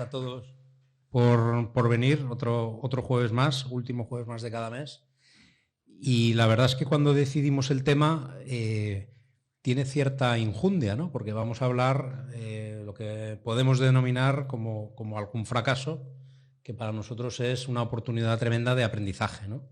a todos por venir. Otro jueves más, último jueves más de cada mes. Y la verdad es que cuando decidimos el tema tiene cierta injundia, ¿no? Porque vamos a hablar lo que podemos denominar como algún fracaso, que para nosotros es una oportunidad tremenda de aprendizaje, ¿no?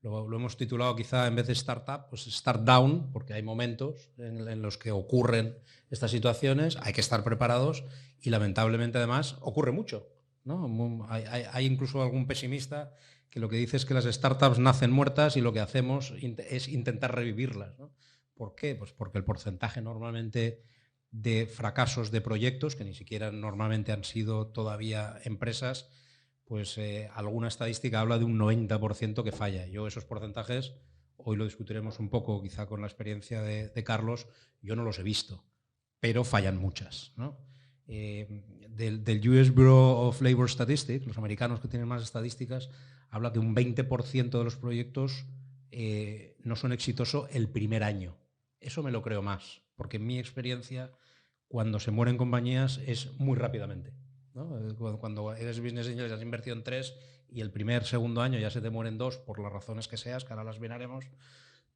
Lo hemos titulado quizá en vez de startup, pues start down, porque hay momentos en los que ocurren estas situaciones, hay que estar preparados y lamentablemente además ocurre mucho, ¿no? Hay incluso algún pesimista que lo que dice es que las startups nacen muertas y lo que hacemos es intentar revivirlas, ¿no? ¿Por qué? Pues porque el porcentaje normalmente de fracasos de proyectos, que ni siquiera normalmente han sido todavía empresas, pues alguna estadística habla de un 90% que falla. Yo esos porcentajes, hoy lo discutiremos un poco quizá con la experiencia de Carlos, yo no los he visto, pero fallan muchas, ¿no? Del US Bureau of Labor Statistics, los americanos que tienen más estadísticas, habla que un 20% de los proyectos no son exitosos el primer año. Eso me lo creo más, porque en mi experiencia, cuando se mueren compañías es muy rápidamente, ¿no? Cuando eres business angel, has invertido en 3 y el segundo año ya se te mueren 2 por las razones que seas, que ahora las miraremos,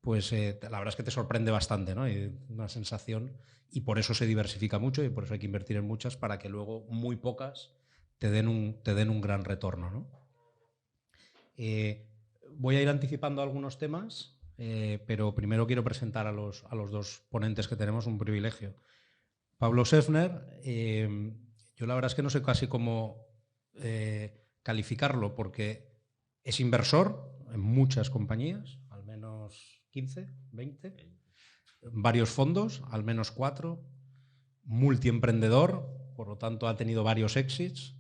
pues la verdad es que te sorprende bastante, ¿no? Y una sensación, y por eso se diversifica mucho y por eso hay que invertir en muchas para que luego muy pocas te den un gran retorno, ¿no? Voy a ir anticipando algunos temas, pero primero quiero presentar a los dos ponentes que tenemos, un privilegio. Pablo Sefner, yo la verdad es que no sé casi cómo calificarlo, porque es inversor en muchas compañías, al menos 15, 20, varios fondos, al menos 4, multiemprendedor, por lo tanto ha tenido varios exits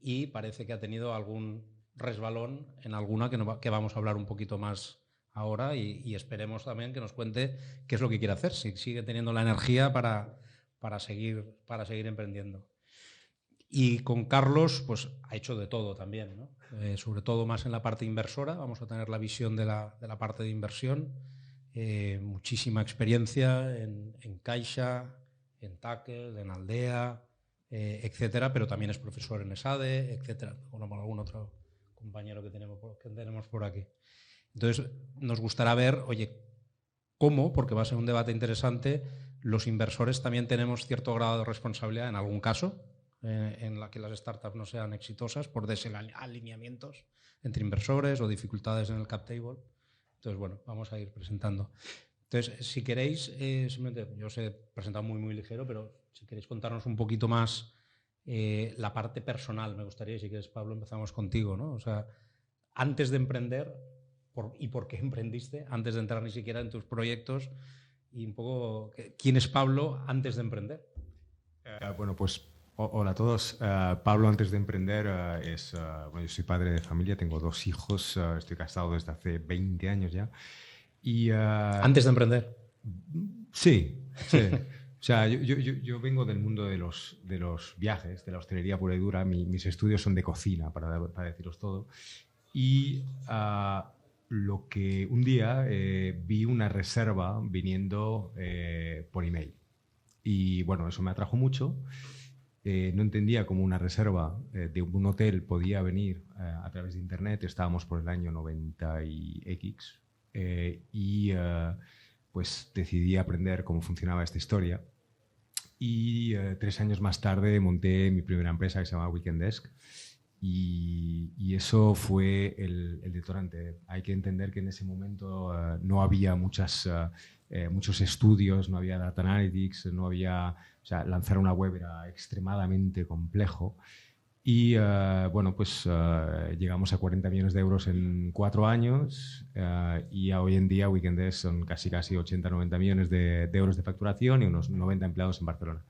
y parece que ha tenido algún resbalón en alguna que vamos a hablar un poquito más ahora y esperemos también que nos cuente qué es lo que quiere hacer, si sigue teniendo la energía para seguir emprendiendo. Y con Carlos, pues ha hecho de todo también, ¿no? Sobre todo más en la parte inversora. Vamos a tener la visión de la parte de inversión. Muchísima experiencia en Caixa, en Tackle, en Aldea, etcétera, pero también es profesor en ESADE, etcétera, con algún otro compañero que tenemos por aquí. Entonces, nos gustará ver, oye, cómo, porque va a ser un debate interesante, los inversores también tenemos cierto grado de responsabilidad en algún caso, en la que las startups no sean exitosas por desalineamientos entre inversores o dificultades en el cap table. Entonces, bueno, vamos a ir presentando. Entonces, si queréis, simplemente, yo os he presentado muy ligero, pero si queréis contarnos un poquito más la parte personal, me gustaría, si quieres, Pablo, empezamos contigo, ¿no? O sea, antes de emprender, ¿y por qué emprendiste? Antes de entrar ni siquiera en tus proyectos, y un poco, ¿quién es Pablo antes de emprender? Bueno, pues hola a todos. Pablo, antes de emprender, bueno, yo soy padre de familia, tengo 2 hijos, estoy casado desde hace 20 años ya. Y, ¿Antes de emprender? Sí. O sea, yo vengo del mundo de los viajes, de la hostelería pura y dura. Mis estudios son de cocina, para deciros todo. Y lo que un día vi una reserva viniendo por email. Y bueno, eso me atrajo mucho. No entendía cómo una reserva de un hotel podía venir a través de internet. Estábamos por el año 90 y X. Pues decidí aprender cómo funcionaba esta historia. Y 3 años más tarde monté mi primera empresa que se llama Weekend Desk. Y eso fue el detonante. Hay que entender que en ese momento no había muchos estudios, no había data analytics, no había, o sea, lanzar una web era extremadamente complejo. Y bueno, pues llegamos a 40 millones de euros en 4 años y hoy en día Weekend Desk son casi 80-90 millones de euros de facturación y unos 90 empleados en Barcelona.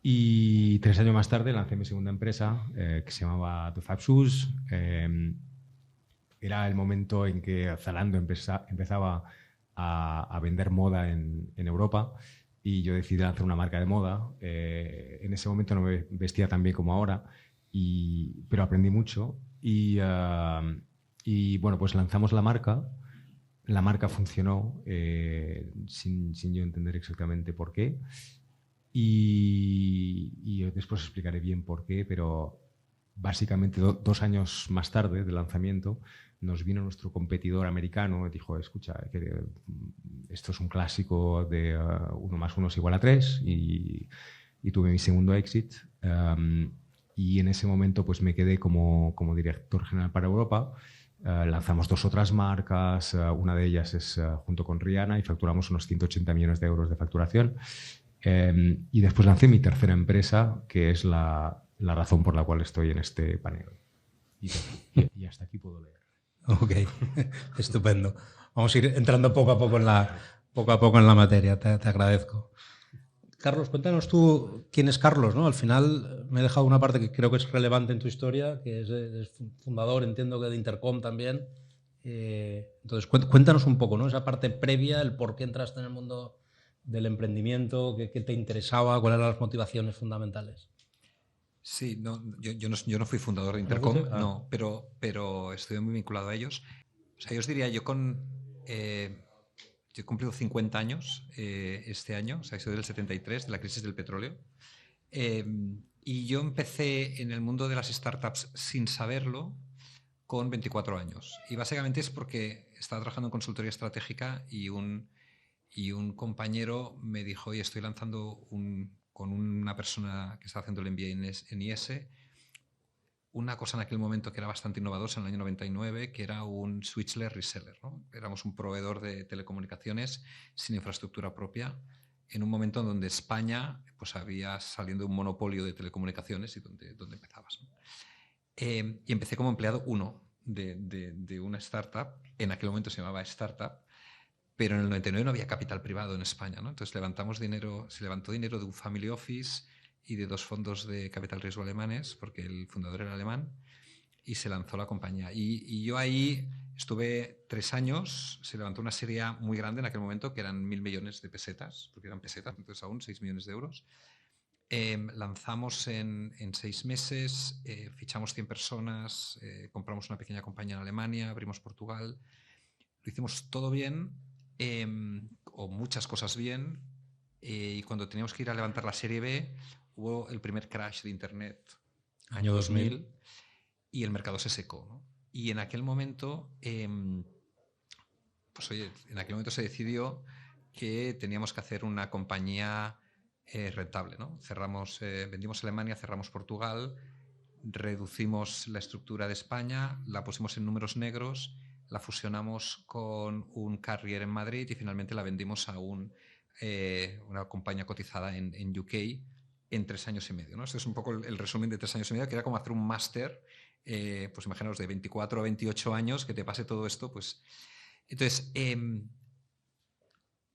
Y 3 años más tarde lancé mi segunda empresa que se llamaba The Five Shoes. Era el momento en que Zalando empezaba a vender moda en Europa y yo decidí lanzar una marca de moda. En ese momento no me vestía tan bien como ahora, pero aprendí mucho y bueno, pues lanzamos la marca. La marca funcionó sin yo entender exactamente por qué. y después explicaré bien por qué, pero básicamente 2 años más tarde del lanzamiento nos vino nuestro competidor americano y dijo, escucha, esto es un clásico de 1 más 1 es igual a 3 y tuve mi segundo exit. Y en ese momento pues me quedé como director general para Europa. Lanzamos 2 otras marcas, una de ellas es junto con Rihanna y facturamos unos 180 millones de euros de facturación. Y después lancé mi tercera empresa, que es la razón por la cual estoy en este panel. Y hasta aquí puedo leer. Ok, estupendo. Vamos a ir entrando poco a poco en la materia, te agradezco. Carlos, cuéntanos tú quién es Carlos, ¿no? Al final me he dejado una parte que creo que es relevante en tu historia, que es fundador, entiendo que de Intercom también. Entonces, cuéntanos un poco, ¿no? Esa parte previa, el por qué entraste en el mundo del emprendimiento, qué te interesaba, cuáles eran las motivaciones fundamentales. Sí, no, yo no fui fundador de Intercom, no, pero estoy muy vinculado a ellos. O sea, yo os diría, yo he cumplido 50 años este año, o sea, soy del 73, de la crisis del petróleo. Y yo empecé en el mundo de las startups sin saberlo con 24 años. Y básicamente es porque estaba trabajando en consultoría estratégica y un compañero me dijo, oye, estoy lanzando con una persona que está haciendo el MBA en IS, una cosa en aquel momento que era bastante innovadora en el año 99, que era un switchless reseller, ¿no? Éramos un proveedor de telecomunicaciones sin infraestructura propia, en un momento en donde España pues, había saliendo de un monopolio de telecomunicaciones y donde empezabas, ¿no? Y empecé como empleado 1 de una startup, en aquel momento se llamaba Startup, pero en el 99 no había capital privado en España, ¿no? Entonces se levantó dinero de un family office y de 2 fondos de capital riesgo alemanes, porque el fundador era alemán, y se lanzó la compañía. Y yo ahí estuve 3 años, se levantó una serie muy grande en aquel momento, que eran 1.000 millones de pesetas, porque eran pesetas, entonces aún 6 millones de euros. Lanzamos en 6 meses, fichamos 100 personas, compramos una pequeña compañía en Alemania, abrimos Portugal, lo hicimos todo bien, o muchas cosas bien, y cuando teníamos que ir a levantar la serie B hubo el primer crash de internet, año 2000, y el mercado se secó, ¿no? Y en aquel momento pues oye, en aquel momento se decidió que teníamos que hacer una compañía rentable, ¿no? Vendimos Alemania, cerramos Portugal, reducimos la estructura de España, la pusimos en números negros, la fusionamos con un carrier en Madrid y finalmente la vendimos a una compañía cotizada en UK en 3 años y medio, ¿no? Este es un poco el resumen de 3 años y medio, que era como hacer un máster, pues imaginaos, de 24 a 28 años, que te pase todo esto, pues... Entonces,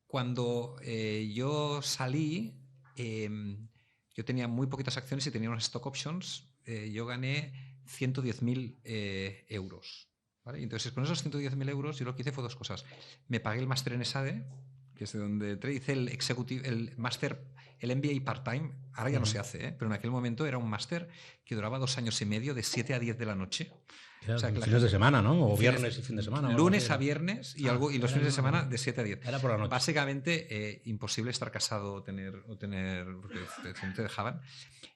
cuando yo salí, yo tenía muy poquitas acciones y tenía unas stock options. Yo gané 110.000 euros. ¿Vale? Entonces, con esos 110.000 euros, yo lo que hice fue 2 cosas. Me pagué el máster en ESADE, que es de donde hice el máster, el MBA part-time. Ahora ya no se hace, pero en aquel momento era un máster que duraba 2 años y medio, de 7 a 10 de la noche. O sea, fines de semana, ¿no? O viernes y fin de semana. Lunes a viernes y los fines de semana de 7 a 10. Era por la noche. Básicamente, imposible estar casado o tener porque te dejaban.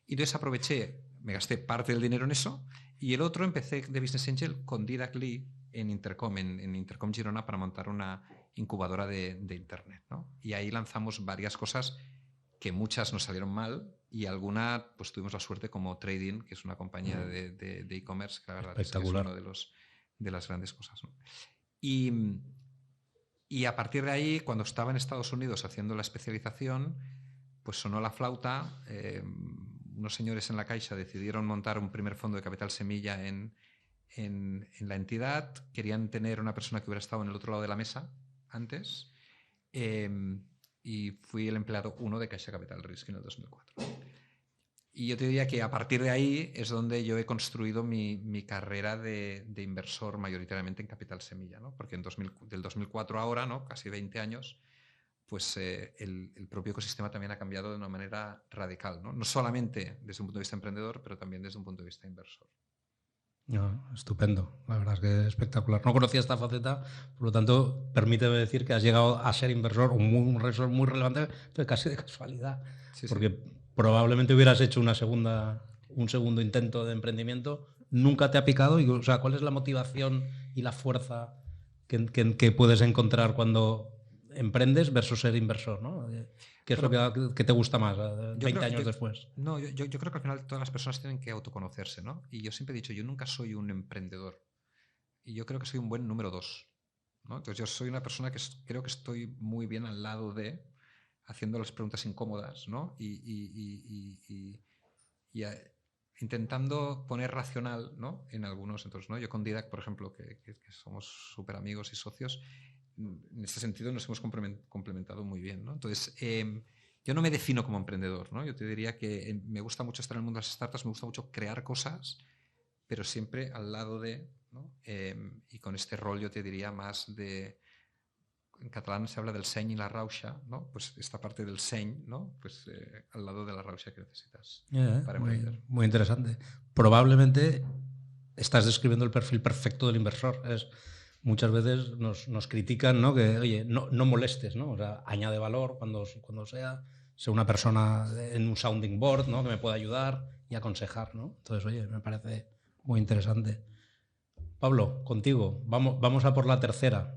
Y entonces aproveché, me gasté parte del dinero en eso, y el otro empecé de Business Angel con Didac Lee en Intercom, en Intercom Girona, para montar una incubadora de Internet, ¿no? Y ahí lanzamos varias cosas que muchas nos salieron mal y alguna pues tuvimos la suerte, como Trading, que es una compañía de e-commerce, que la verdad es que es uno de las grandes cosas, ¿no? Y a partir de ahí, cuando estaba en Estados Unidos haciendo la especialización, pues sonó la flauta. Unos señores en la Caixa decidieron montar un primer fondo de capital semilla en la entidad. Querían tener una persona que hubiera estado en el otro lado de la mesa antes. Y fui el empleado 1 de Caixa Capital Risk en el 2004. Y yo te diría que a partir de ahí es donde yo he construido mi carrera de inversor mayoritariamente en capital semilla, ¿no? Porque del 2004 a ahora, ¿no? Casi 20 años, pues el propio ecosistema también ha cambiado de una manera radical, ¿no? No solamente desde un punto de vista emprendedor, pero también desde un punto de vista inversor. No, estupendo, la verdad es que es espectacular. No conocía esta faceta, por lo tanto, permíteme decir que has llegado a ser inversor, un inversor muy relevante, pero casi de casualidad, Sí, sí. porque probablemente hubieras hecho un segundo intento de emprendimiento, nunca te ha picado. Y, o sea, ¿cuál es la motivación y la fuerza que puedes encontrar cuando emprendes versus ser inversor, ¿no? ¿Qué es lo Bueno, que te gusta más yo 20 creo, años después? no, yo creo que al final todas las personas tienen que autoconocerse, ¿no? Y yo siempre he dicho, yo nunca soy un emprendedor. Y yo creo que soy un buen número 2, ¿no? Entonces yo soy una persona que creo que estoy muy bien al lado de, haciendo las preguntas incómodas, ¿no? Y intentando poner racional, ¿no? En algunos. Entonces, ¿no? Yo con Didac, por ejemplo, que somos súper amigos y socios, en ese sentido nos hemos complementado muy bien, ¿no? Entonces, yo no me defino como emprendedor, ¿no? Yo te diría que me gusta mucho estar en el mundo de las startups, me gusta mucho crear cosas, pero siempre al lado de, ¿no? Y con este rol yo te diría más de, en catalán se habla del seny y la rauxa, ¿no? Pues esta parte del seny, ¿no? Pues al lado de la rauxa que necesitas para emprender. Muy interesante. Probablemente estás describiendo el perfil perfecto del inversor. Muchas veces nos critican, ¿no? Que, oye, no molestes, ¿no? O sea, añade valor cuando sea una persona en un sounding board, ¿no? Que me pueda ayudar y aconsejar, ¿no? Entonces, oye, me parece muy interesante. Pablo, contigo, vamos a por la tercera.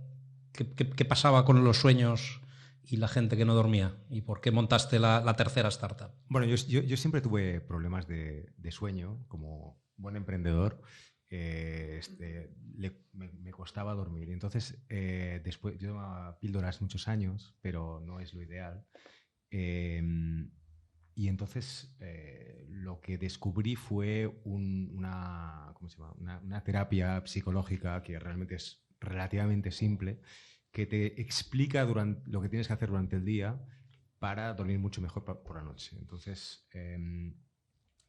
¿Qué pasaba con los sueños y la gente que no dormía? ¿Y por qué montaste la tercera startup? Bueno, yo siempre tuve problemas de sueño como buen emprendedor. Me costaba dormir. Entonces, después, yo tomaba píldoras muchos años, pero no es lo ideal. Eh, y entonces lo que descubrí fue ¿cómo se llama? Una terapia psicológica que realmente es relativamente simple, que te explica lo que tienes que hacer durante el día para dormir mucho mejor por la noche. Entonces,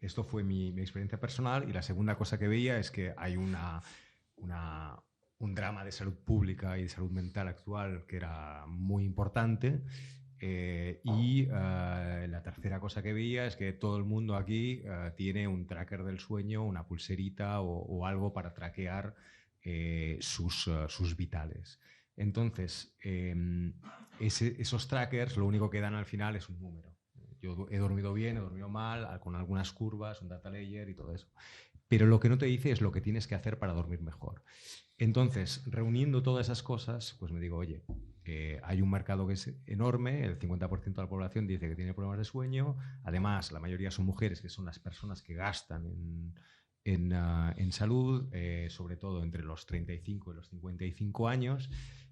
esto fue mi experiencia personal, y la segunda cosa que veía es que hay un drama de salud pública y de salud mental actual que era muy importante. La tercera cosa que veía es que todo el mundo aquí tiene un tracker del sueño, una pulserita o algo para traquear sus vitales. Entonces, esos trackers lo único que dan al final es un número. Yo he dormido bien, he dormido mal, con algunas curvas, un data layer y todo eso. Pero lo que no te dice es lo que tienes que hacer para dormir mejor. Entonces, reuniendo todas esas cosas, pues me digo, oye, hay un mercado que es enorme, el 50% de la población dice que tiene problemas de sueño, además la mayoría son mujeres, que son las personas que gastan en salud, sobre todo entre los 35 y los 55 años.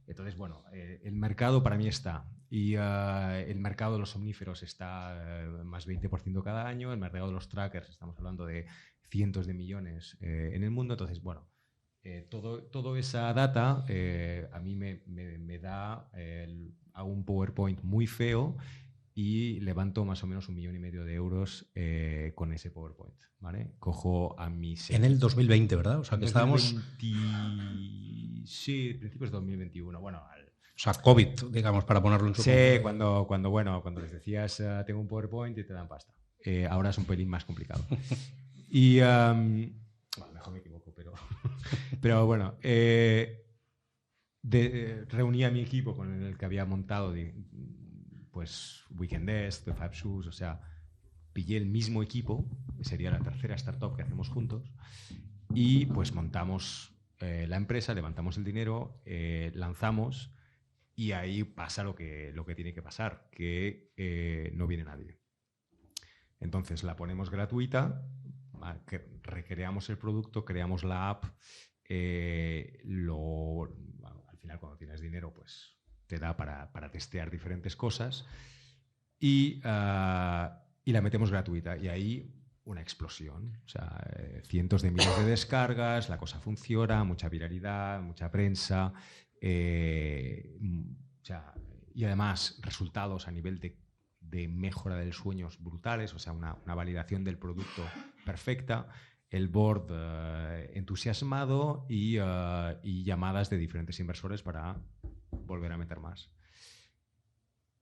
Entonces, bueno, el mercado para mí está. Y el mercado de los somníferos está más 20% cada año. El mercado de los trackers, estamos hablando de cientos de millones en el mundo. Entonces, bueno, toda esa data a mí me da a un PowerPoint muy feo y levanto más o menos 1,5 millones de euros con ese PowerPoint, ¿vale? Cojo a mis... En el 2020, ¿verdad? O sea, En que estábamos... 2020, sí, principios de 2021. Bueno, O sea, COVID, digamos, para ponerlo en su sí, contexto. cuando les decías tengo un PowerPoint y te dan pasta. Ahora es un pelín más complicado. Y... bueno, mejor me equivoco, pero bueno, reuní a mi equipo con el que había montado pues Weekend Desk, The Five Shoes, o sea, pillé el mismo equipo, que sería la tercera startup que hacemos juntos, y pues montamos la empresa, levantamos el dinero, lanzamos, y ahí pasa lo que tiene que pasar, que no viene nadie. Entonces la ponemos gratuita, recreamos el producto, creamos la app, al final cuando tienes dinero pues te da para testear diferentes cosas, y la metemos gratuita, y ahí una explosión, o sea, cientos de miles de descargas, la cosa funciona, mucha viralidad, mucha prensa, o sea, y además resultados a nivel de mejora del sueño brutales, o sea, una validación del producto perfecta, el board entusiasmado y llamadas de diferentes inversores para volver a meter más.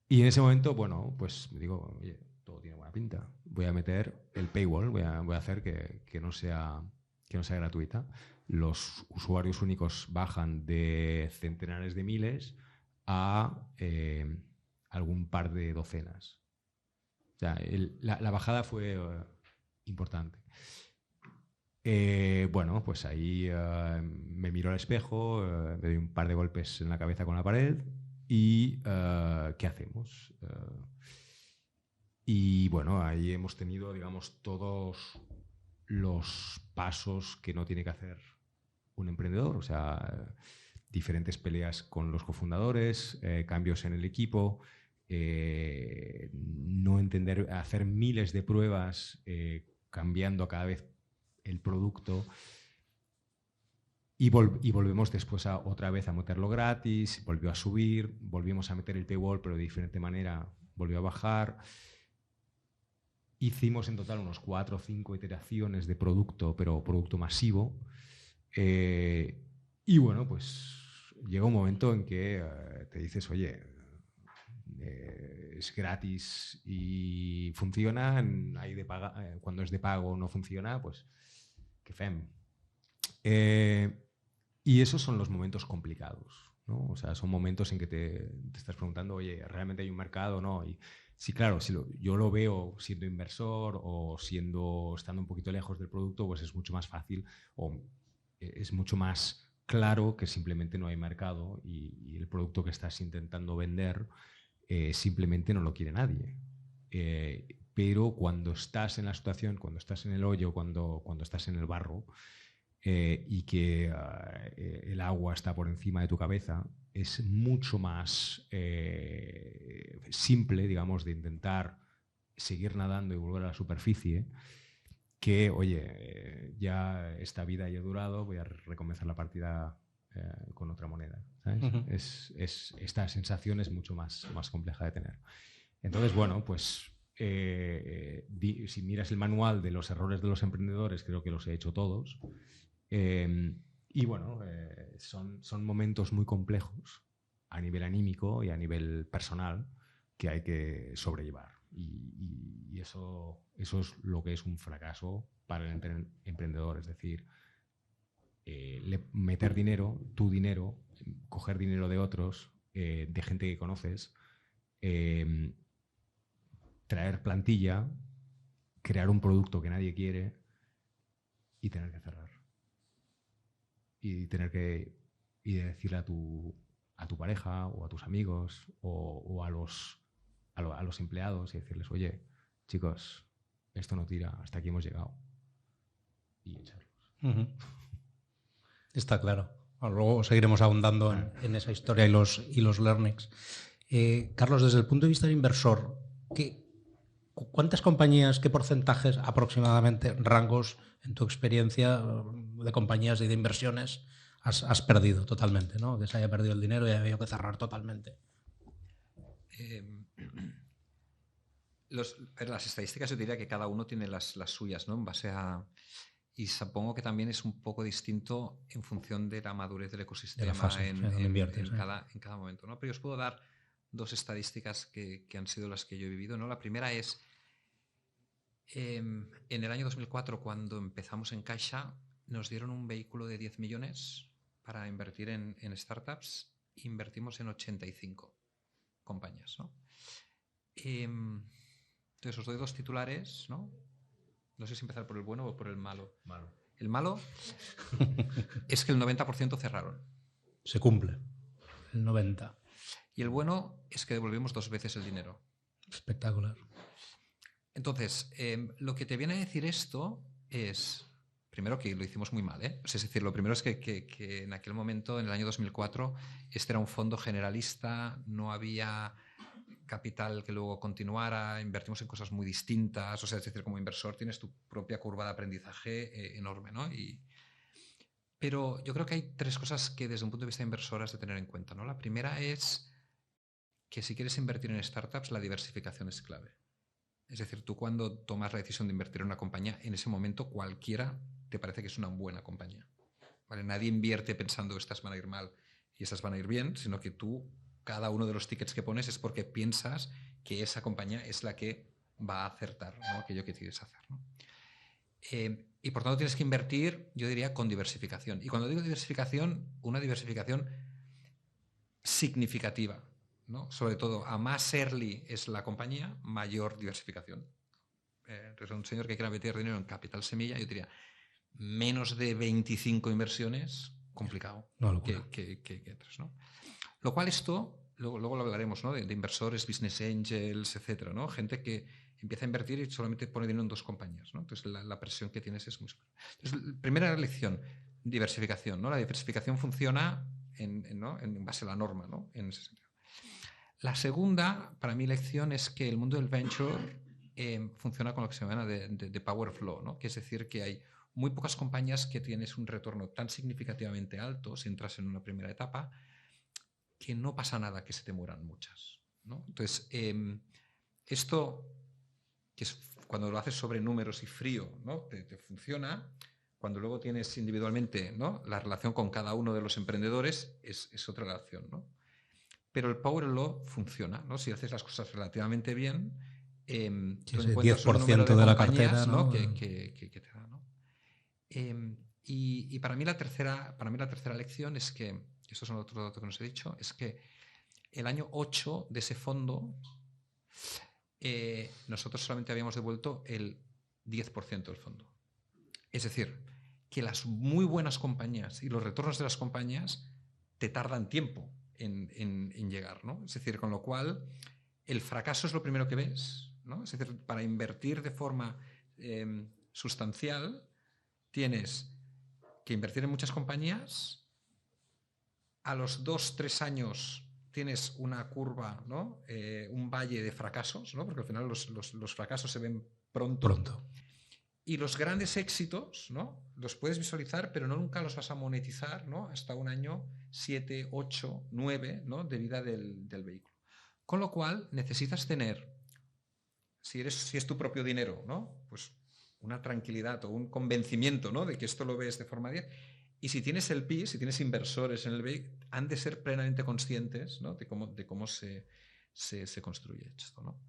Y en ese momento, bueno, pues digo, oye, todo tiene buena pinta. Voy a meter el paywall, voy a hacer que no sea que no sea gratuita. Los usuarios únicos bajan de centenares de miles a algún par de docenas. O sea, la bajada fue importante. Bueno, pues ahí me miro al espejo, me doy un par de golpes en la cabeza con la pared y ¿qué hacemos? Y bueno, ahí hemos tenido, digamos, todos los pasos que no tiene que hacer un emprendedor, o sea, diferentes peleas con los cofundadores, cambios en el equipo, no entender, hacer miles de pruebas, cambiando cada vez el producto. Y volvemos después otra vez a meterlo gratis, volvió a subir, volvimos a meter el paywall, pero de diferente manera volvió a bajar. Hicimos en total unos 4 o 5 iteraciones de producto, pero producto masivo. Y bueno, pues llega un momento en que te dices, oye, es gratis y funciona, hay de cuando es de pago no funciona, pues ¿qué fem? Y esos son los momentos complicados, ¿no? O sea, son momentos en que te estás preguntando, oye, ¿realmente hay un mercado o no? Y sí, claro, si yo lo veo siendo inversor o estando un poquito lejos del producto, pues es mucho más fácil o es mucho más claro que simplemente no hay mercado y el producto que estás intentando vender simplemente no lo quiere nadie. Pero cuando estás en la situación, cuando estás en el hoyo, cuando estás en el barro y que el agua está por encima de tu cabeza, es mucho más simple, digamos, de intentar seguir nadando y volver a la superficie que, oye, ya esta vida ya ha durado, voy a recomenzar la partida con otra moneda, ¿sabes? Uh-huh. Esta sensación es mucho más compleja de tener. Entonces, bueno, pues si miras el manual de los errores de los emprendedores, creo que los he hecho todos. Y bueno, son momentos muy complejos a nivel anímico y a nivel personal que hay que sobrellevar. Y eso es lo que es un fracaso para el emprendedor. Es decir, meter dinero, tu dinero, coger dinero de otros, de gente que conoces, traer plantilla, crear un producto que nadie quiere y tener que cerrar. Y tener que decirle a tu pareja o a tus amigos o a los empleados y decirles, oye, chicos, esto no tira, hasta aquí hemos llegado. Y echarlos. Uh-huh. Está claro. Luego seguiremos ahondando en esa historia y los learnings. Carlos, desde el punto de vista del inversor, ¿cuántas compañías, qué porcentajes aproximadamente, rangos en tu experiencia de compañías y de inversiones has perdido totalmente, ¿no? Que se haya perdido el dinero y haya habido que cerrar totalmente. Las estadísticas yo diría que cada uno tiene las suyas, ¿no? En base a... Y supongo que también es un poco distinto en función de la madurez del ecosistema, de la fase, en cada momento, ¿no? Pero yo os puedo dar 2 estadísticas que han sido las que yo he vivido, ¿no? La primera es, en el año 2004, cuando empezamos en Caixa, nos dieron un vehículo de 10 millones para invertir en startups. Invertimos en 85 compañías, ¿no? Entonces os doy 2 titulares, ¿no? No sé si empezar por el bueno o por el malo. El malo es que el 90% cerraron. Se cumple. El 90%. Y el bueno es que devolvimos 2 veces el dinero. Espectacular. Entonces, lo que te viene a decir esto es, primero, que lo hicimos muy mal, ¿eh? O sea, es decir, lo primero es que en aquel momento, en el año 2004, este era un fondo generalista, no había capital que luego continuara, invertimos en cosas muy distintas, o sea, es decir, como inversor tienes tu propia curva de aprendizaje enorme, ¿no? Pero yo creo que hay 3 cosas que desde un punto de vista inversor has de tener en cuenta, ¿no? La primera es que si quieres invertir en startups, la diversificación es clave. Es decir, tú cuando tomas la decisión de invertir en una compañía, en ese momento cualquiera te parece que es una buena compañía, ¿vale? Nadie invierte pensando estas van a ir mal y estas van a ir bien, sino que tú, cada uno de los tickets que pones es porque piensas que esa compañía es la que va a acertar, ¿no? Aquello que quieres hacer, ¿no? Y por tanto tienes que invertir, yo diría, con diversificación. Y cuando digo diversificación, una diversificación significativa, ¿no? Sobre todo, a más early es la compañía, mayor diversificación. Entonces, un señor que quiera meter dinero en capital semilla, yo diría, menos de 25 inversiones, complicado que entres, ¿no? Lo cual esto, luego lo hablaremos, ¿no? de inversores, business angels, etcétera, ¿no? Gente que empieza a invertir y solamente pone dinero en 2 compañías, ¿no? Entonces la presión que tienes es muy superior. Entonces, primera lección, diversificación, ¿no? La diversificación funciona en base a la norma, ¿no? En ese sentido. La segunda, para mí, lección es que el mundo del venture funciona con lo que se llama de power flow, ¿no? Que es decir, que hay muy pocas compañías que tienes un retorno tan significativamente alto si entras en una primera etapa, que no pasa nada que se te mueran muchas, ¿no? Entonces, esto, que es cuando lo haces sobre números y frío, ¿no? te funciona. Cuando luego tienes individualmente, ¿no? La relación con cada uno de los emprendedores es otra relación, ¿no? Pero el Power Law funciona, ¿no? Si haces las cosas relativamente bien, tú encuentras 10% un número de la compañías, cartera, ¿no? Que te da, ¿no? Y para mí la tercera lección es que, esto es otro dato que nos he dicho, es que el año 8 de ese fondo nosotros solamente habíamos devuelto el 10% del fondo. Es decir, que las muy buenas compañías y los retornos de las compañías te tardan tiempo en llegar, ¿no? Es decir, con lo cual el fracaso es lo primero que ves, ¿no? Es decir, para invertir de forma sustancial tienes que invertir en muchas compañías. A los 2-3 años tienes una curva, ¿no? Un valle de fracasos, ¿no? Porque al final los fracasos se ven pronto. Y los grandes éxitos, ¿no? Los puedes visualizar, pero nunca los vas a monetizar, ¿no? Hasta un año 7, 8, 9, ¿no? De vida del vehículo. Con lo cual necesitas tener, si es tu propio dinero, ¿no? Pues una tranquilidad o un convencimiento, ¿no? De que esto lo ves de forma diaria. Y si tienes el PI, si tienes inversores en el vehículo, han de ser plenamente conscientes, ¿no? de cómo se construye esto, ¿no?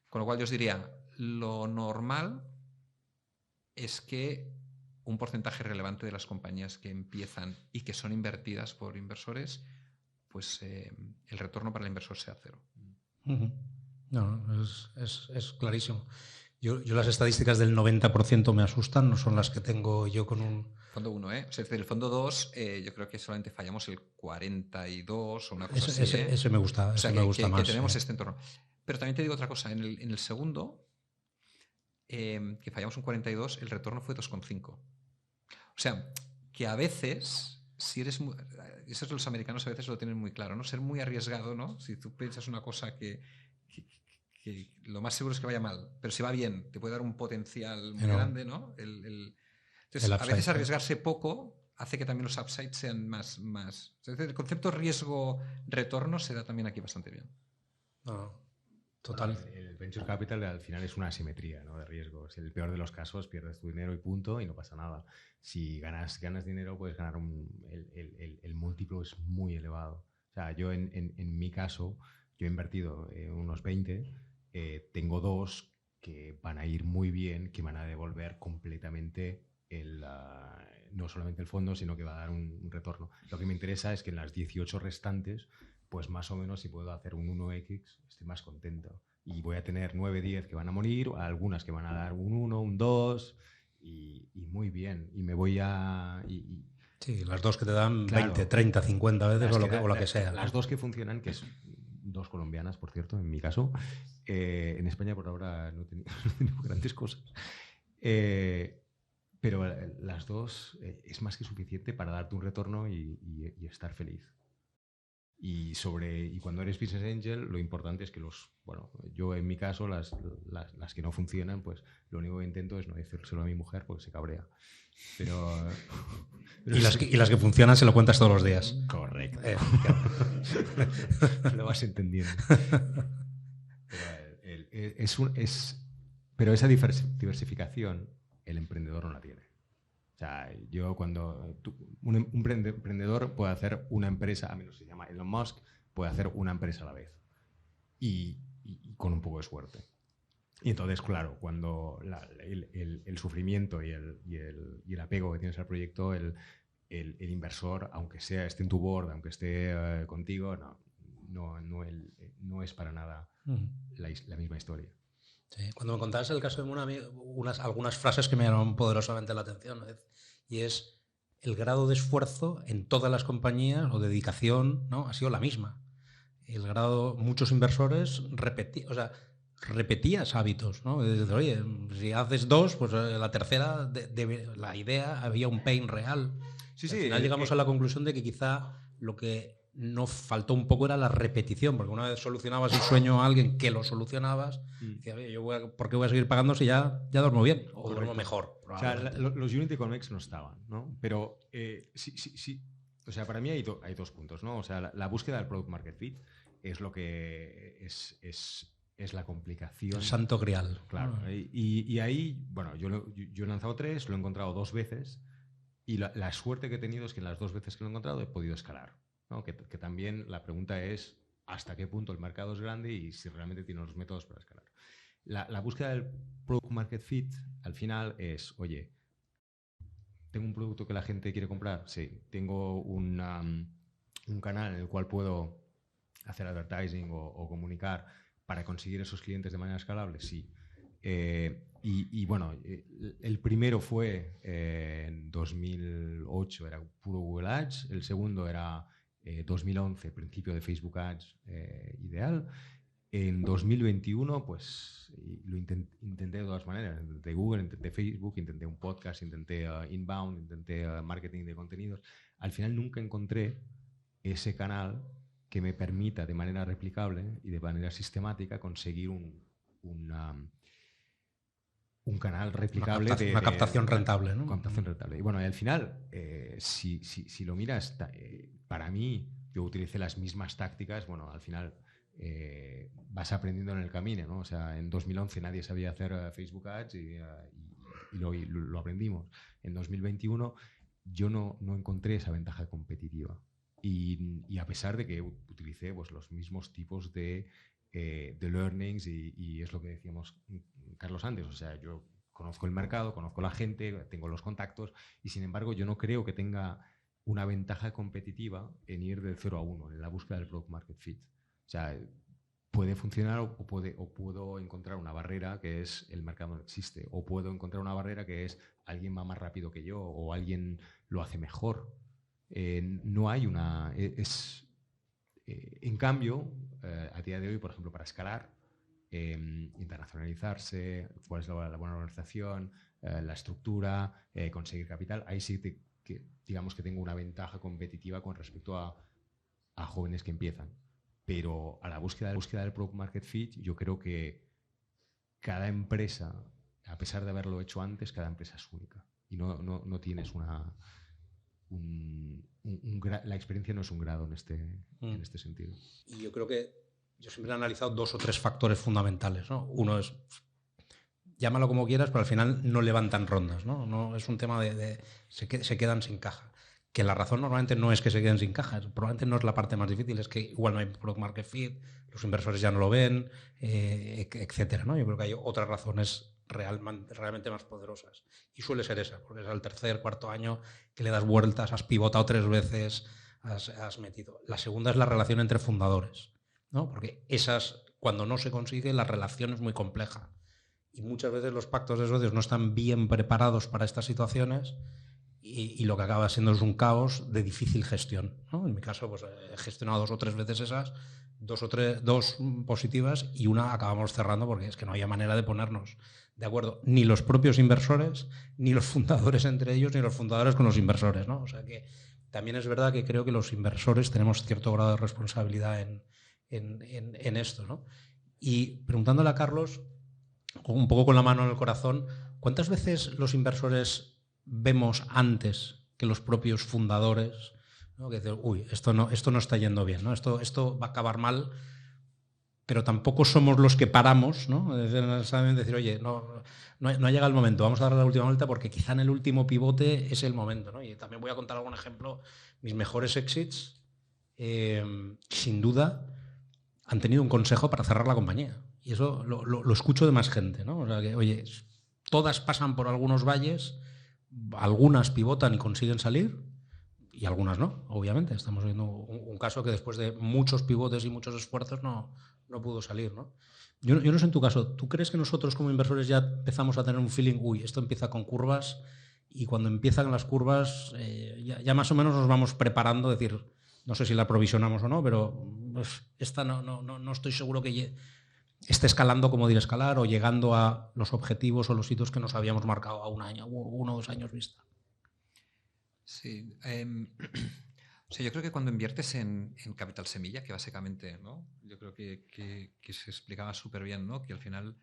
Con lo cual yo os diría, lo normal es que un porcentaje relevante de las compañías que empiezan y que son invertidas por inversores, pues el retorno para el inversor sea cero. No, es clarísimo. Yo las estadísticas del 90% me asustan, no son las que tengo yo con un... Fondo 1, ¿eh? O sea, el fondo 2, yo creo que solamente fallamos el 42 o una cosa así. Ese me gusta, o sea, me gusta más. Que tenemos este entorno. Pero también te digo otra cosa, en el segundo, que fallamos un 42, el retorno fue 2,5. O sea, que a veces, si eres muy, eso los americanos a veces lo tienen muy claro, ¿no? Ser muy arriesgado, ¿no? Si tú piensas una cosa que lo más seguro es que vaya mal, pero si va bien, te puede dar un potencial muy grande, ¿no? Entonces, a veces arriesgarse poco hace que también los upsides sean más. El concepto riesgo-retorno se da también aquí bastante bien. Total. Bueno, el venture capital al final es una asimetría, ¿no? De riesgos. En el peor de los casos pierdes tu dinero y punto y no pasa nada. Si ganas dinero puedes ganar el múltiplo es muy elevado. O sea, yo en mi caso, yo he invertido unos 20, tengo 2 que van a ir muy bien, que van a devolver completamente no solamente el fondo, sino que va a dar un retorno. Lo que me interesa es que en las 18 restantes, pues más o menos si puedo hacer un 1x, estoy más contento. Y voy a tener 9, 10 que van a morir, algunas que van a dar un 1, un 2, y muy bien. Y me voy a... sí, las 2 que te dan, claro, 20, 30, 50 veces o lo que sea. Las 2 que funcionan, que es 2 colombianas, por cierto, en mi caso. En España por ahora no tengo grandes cosas. Pero las 2 es más que suficiente para darte un retorno y estar feliz. Y cuando eres business angel, lo importante es que yo en mi caso, las que no funcionan, pues lo único que intento es no decírselo a mi mujer porque se cabrea. Pero y las que funcionan se lo cuentas todos los días. Correcto. Lo vas entendiendo. Pero esa diversificación el emprendedor no la tiene. O sea, un emprendedor puede hacer una empresa, a menos se llama Elon Musk, puede hacer una empresa a la vez y con un poco de suerte. Y entonces, claro, cuando el sufrimiento y el apego que tienes al proyecto, el inversor, aunque esté en tu board, aunque esté contigo, no es para nada la misma historia. Sí. Cuando me contabas el caso de Muna, algunas frases que me llamaron poderosamente la atención, y es el grado de esfuerzo en todas las compañías o dedicación, ¿no? Ha sido la misma. El grado, muchos inversores repetías hábitos, ¿no? Oye, si haces 2, pues la tercera, la idea, había un pain real. Sí, Al final llegamos a la conclusión de que quizá lo que nos faltó un poco era la repetición, porque una vez solucionabas el sueño a alguien que lo solucionabas, decía, oye, ¿por qué voy a seguir pagando si ya duermo bien? O duermo mejor. O sea, los Unit Economics no estaban, ¿no? Pero sí. O sea, para mí hay dos puntos, ¿no? O sea, la búsqueda del Product Market Fit es lo que es la complicación. El santo grial. Claro. Y ahí, bueno, yo he lanzado 3, lo he encontrado 2 veces y la suerte que he tenido es que en las 2 veces que lo he encontrado he podido escalar, ¿no? Que también la pregunta es hasta qué punto el mercado es grande y si realmente tiene los métodos para escalar. La búsqueda del Product Market Fit al final es, oye, ¿tengo un producto que la gente quiere comprar? Sí. ¿Tengo un canal en el cual puedo hacer advertising o comunicar para conseguir esos clientes de manera escalable? Sí. Y bueno, el primero fue en 2008, era puro Google Ads. El segundo era 2011, principio de Facebook Ads ideal. En 2021, pues lo intenté de todas maneras. Intenté Google, intenté Facebook, intenté un podcast, intenté inbound, intenté marketing de contenidos. Al final nunca encontré ese canal que me permita de manera replicable y de manera sistemática conseguir un canal replicable una captación rentable, ¿no? Captación rentable. Y bueno, y al final, si lo miras, para mí, yo utilicé las mismas tácticas. Bueno, al final vas aprendiendo en el camino, ¿no? O sea, en 2011 nadie sabía hacer Facebook Ads y lo aprendimos. En 2021 yo no encontré esa ventaja competitiva. Y a pesar de que utilicé pues, los mismos tipos de learnings y es lo que decíamos Carlos antes, o sea, yo conozco el mercado, conozco la gente, tengo los contactos y sin embargo yo no creo que tenga una ventaja competitiva en ir del 0 a 1 en la búsqueda del Product Market Fit. O sea, puede funcionar o puedo encontrar una barrera que es el mercado no existe, o puedo encontrar una barrera que es alguien va más rápido que yo o alguien lo hace mejor. No hay una... en cambio, a día de hoy, por ejemplo, para escalar, internacionalizarse, cuál es la buena organización, la estructura, conseguir capital, ahí sí digamos que tengo una ventaja competitiva con respecto a jóvenes que empiezan. Pero a la búsqueda del Product Market Fit, yo creo que cada empresa, a pesar de haberlo hecho antes, cada empresa es única. Y no tienes la experiencia no es un grado en este sentido. Y yo creo que yo siempre he analizado 2 o 3 factores fundamentales, ¿no? Uno es, llámalo como quieras, pero al final no levantan rondas, ¿no? No es un tema de se quedan sin caja. Que la razón normalmente no es que se queden sin caja, probablemente no es la parte más difícil, es que igual no hay Product Market Fit, los inversores ya no lo ven, etcétera, ¿no? Yo creo que hay otras razones realmente más poderosas. Y suele ser esa, porque es al tercer, cuarto año que le das vueltas, has pivotado 3 veces, has metido. La segunda es la relación entre fundadores, ¿no? Porque cuando no se consigue, la relación es muy compleja. Y muchas veces los pactos de socios no están bien preparados para estas situaciones y lo que acaba siendo es un caos de difícil gestión, ¿no? En mi caso, pues he gestionado 2 o 3 veces esas, 2 positivas y una acabamos cerrando porque es que no había manera de ponernos de acuerdo ni los propios inversores, ni los fundadores entre ellos, ni los fundadores con los inversores, ¿no? O sea que también es verdad que creo que los inversores tenemos cierto grado de responsabilidad en esto, ¿no? Y preguntándole a Carlos, un poco con la mano en el corazón, ¿cuántas veces los inversores vemos antes que los propios fundadores, ¿no? Que dicen, uy, esto no está yendo bien, ¿no? Esto va a acabar mal, pero tampoco somos los que paramos, ¿no? Decir, oye, no ha llegado el momento, vamos a dar la última vuelta porque quizá en el último pivote es el momento, ¿no? Y también voy a contar algún ejemplo. Mis mejores exits, sin duda, han tenido un consejo para cerrar la compañía. Y eso lo escucho de más gente, ¿no? O sea que, oye, todas pasan por algunos valles, algunas pivotan y consiguen salir, y algunas no, obviamente. Estamos viendo un caso que después de muchos pivotes y muchos esfuerzos no pudo salir, ¿no? Yo no sé en tu caso, ¿tú crees que nosotros como inversores ya empezamos a tener un feeling, uy, esto empieza con curvas, y cuando empiezan las curvas ya más o menos nos vamos preparando, es decir, no sé si la provisionamos o no, pero pues, esta no estoy seguro que esté escalando como diré escalar o llegando a los objetivos o los hitos que nos habíamos marcado a un año, 1 o 2 años vista? Sí. O sea, yo creo que cuando inviertes en capital semilla, que básicamente, ¿no? Yo creo que se explicaba súper bien, ¿no? Que al final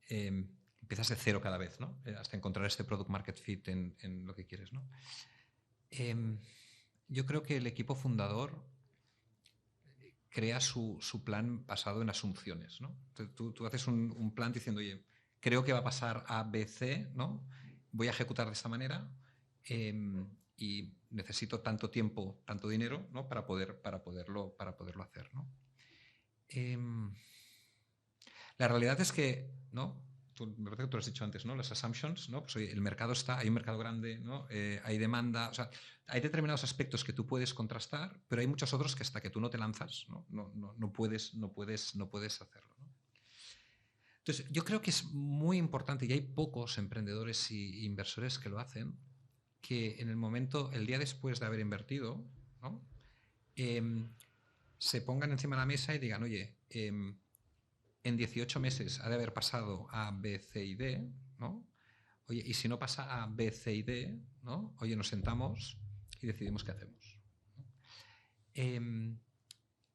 empiezas de cero cada vez, ¿no? Hasta encontrar este product market fit en lo que quieres, ¿no? Yo creo que el equipo fundador crea su plan basado en asunciones, ¿no? Entonces, tú haces un plan diciendo, oye, creo que va a pasar A, B, C, ¿no? Voy a ejecutar de esta manera y necesito tanto tiempo, tanto dinero, ¿no? para poderlo hacer, ¿no? La realidad es que, ¿no? Me parece que tú lo has dicho antes, ¿no? Las assumptions, ¿no? Pues, oye, el mercado hay un mercado grande, ¿no? Hay demanda, o sea, hay determinados aspectos que tú puedes contrastar, pero hay muchos otros que hasta que tú no te lanzas, no puedes hacerlo, ¿no? Entonces, yo creo que es muy importante, y hay pocos emprendedores e inversores que lo hacen, que en el momento, el día después de haber invertido, ¿no? Se pongan encima de la mesa y digan, oye, en 18 meses ha de haber pasado A, B, C y D, ¿no? Oye, y si no pasa A, B, C y D, ¿no? Oye, nos sentamos y decidimos qué hacemos, ¿no?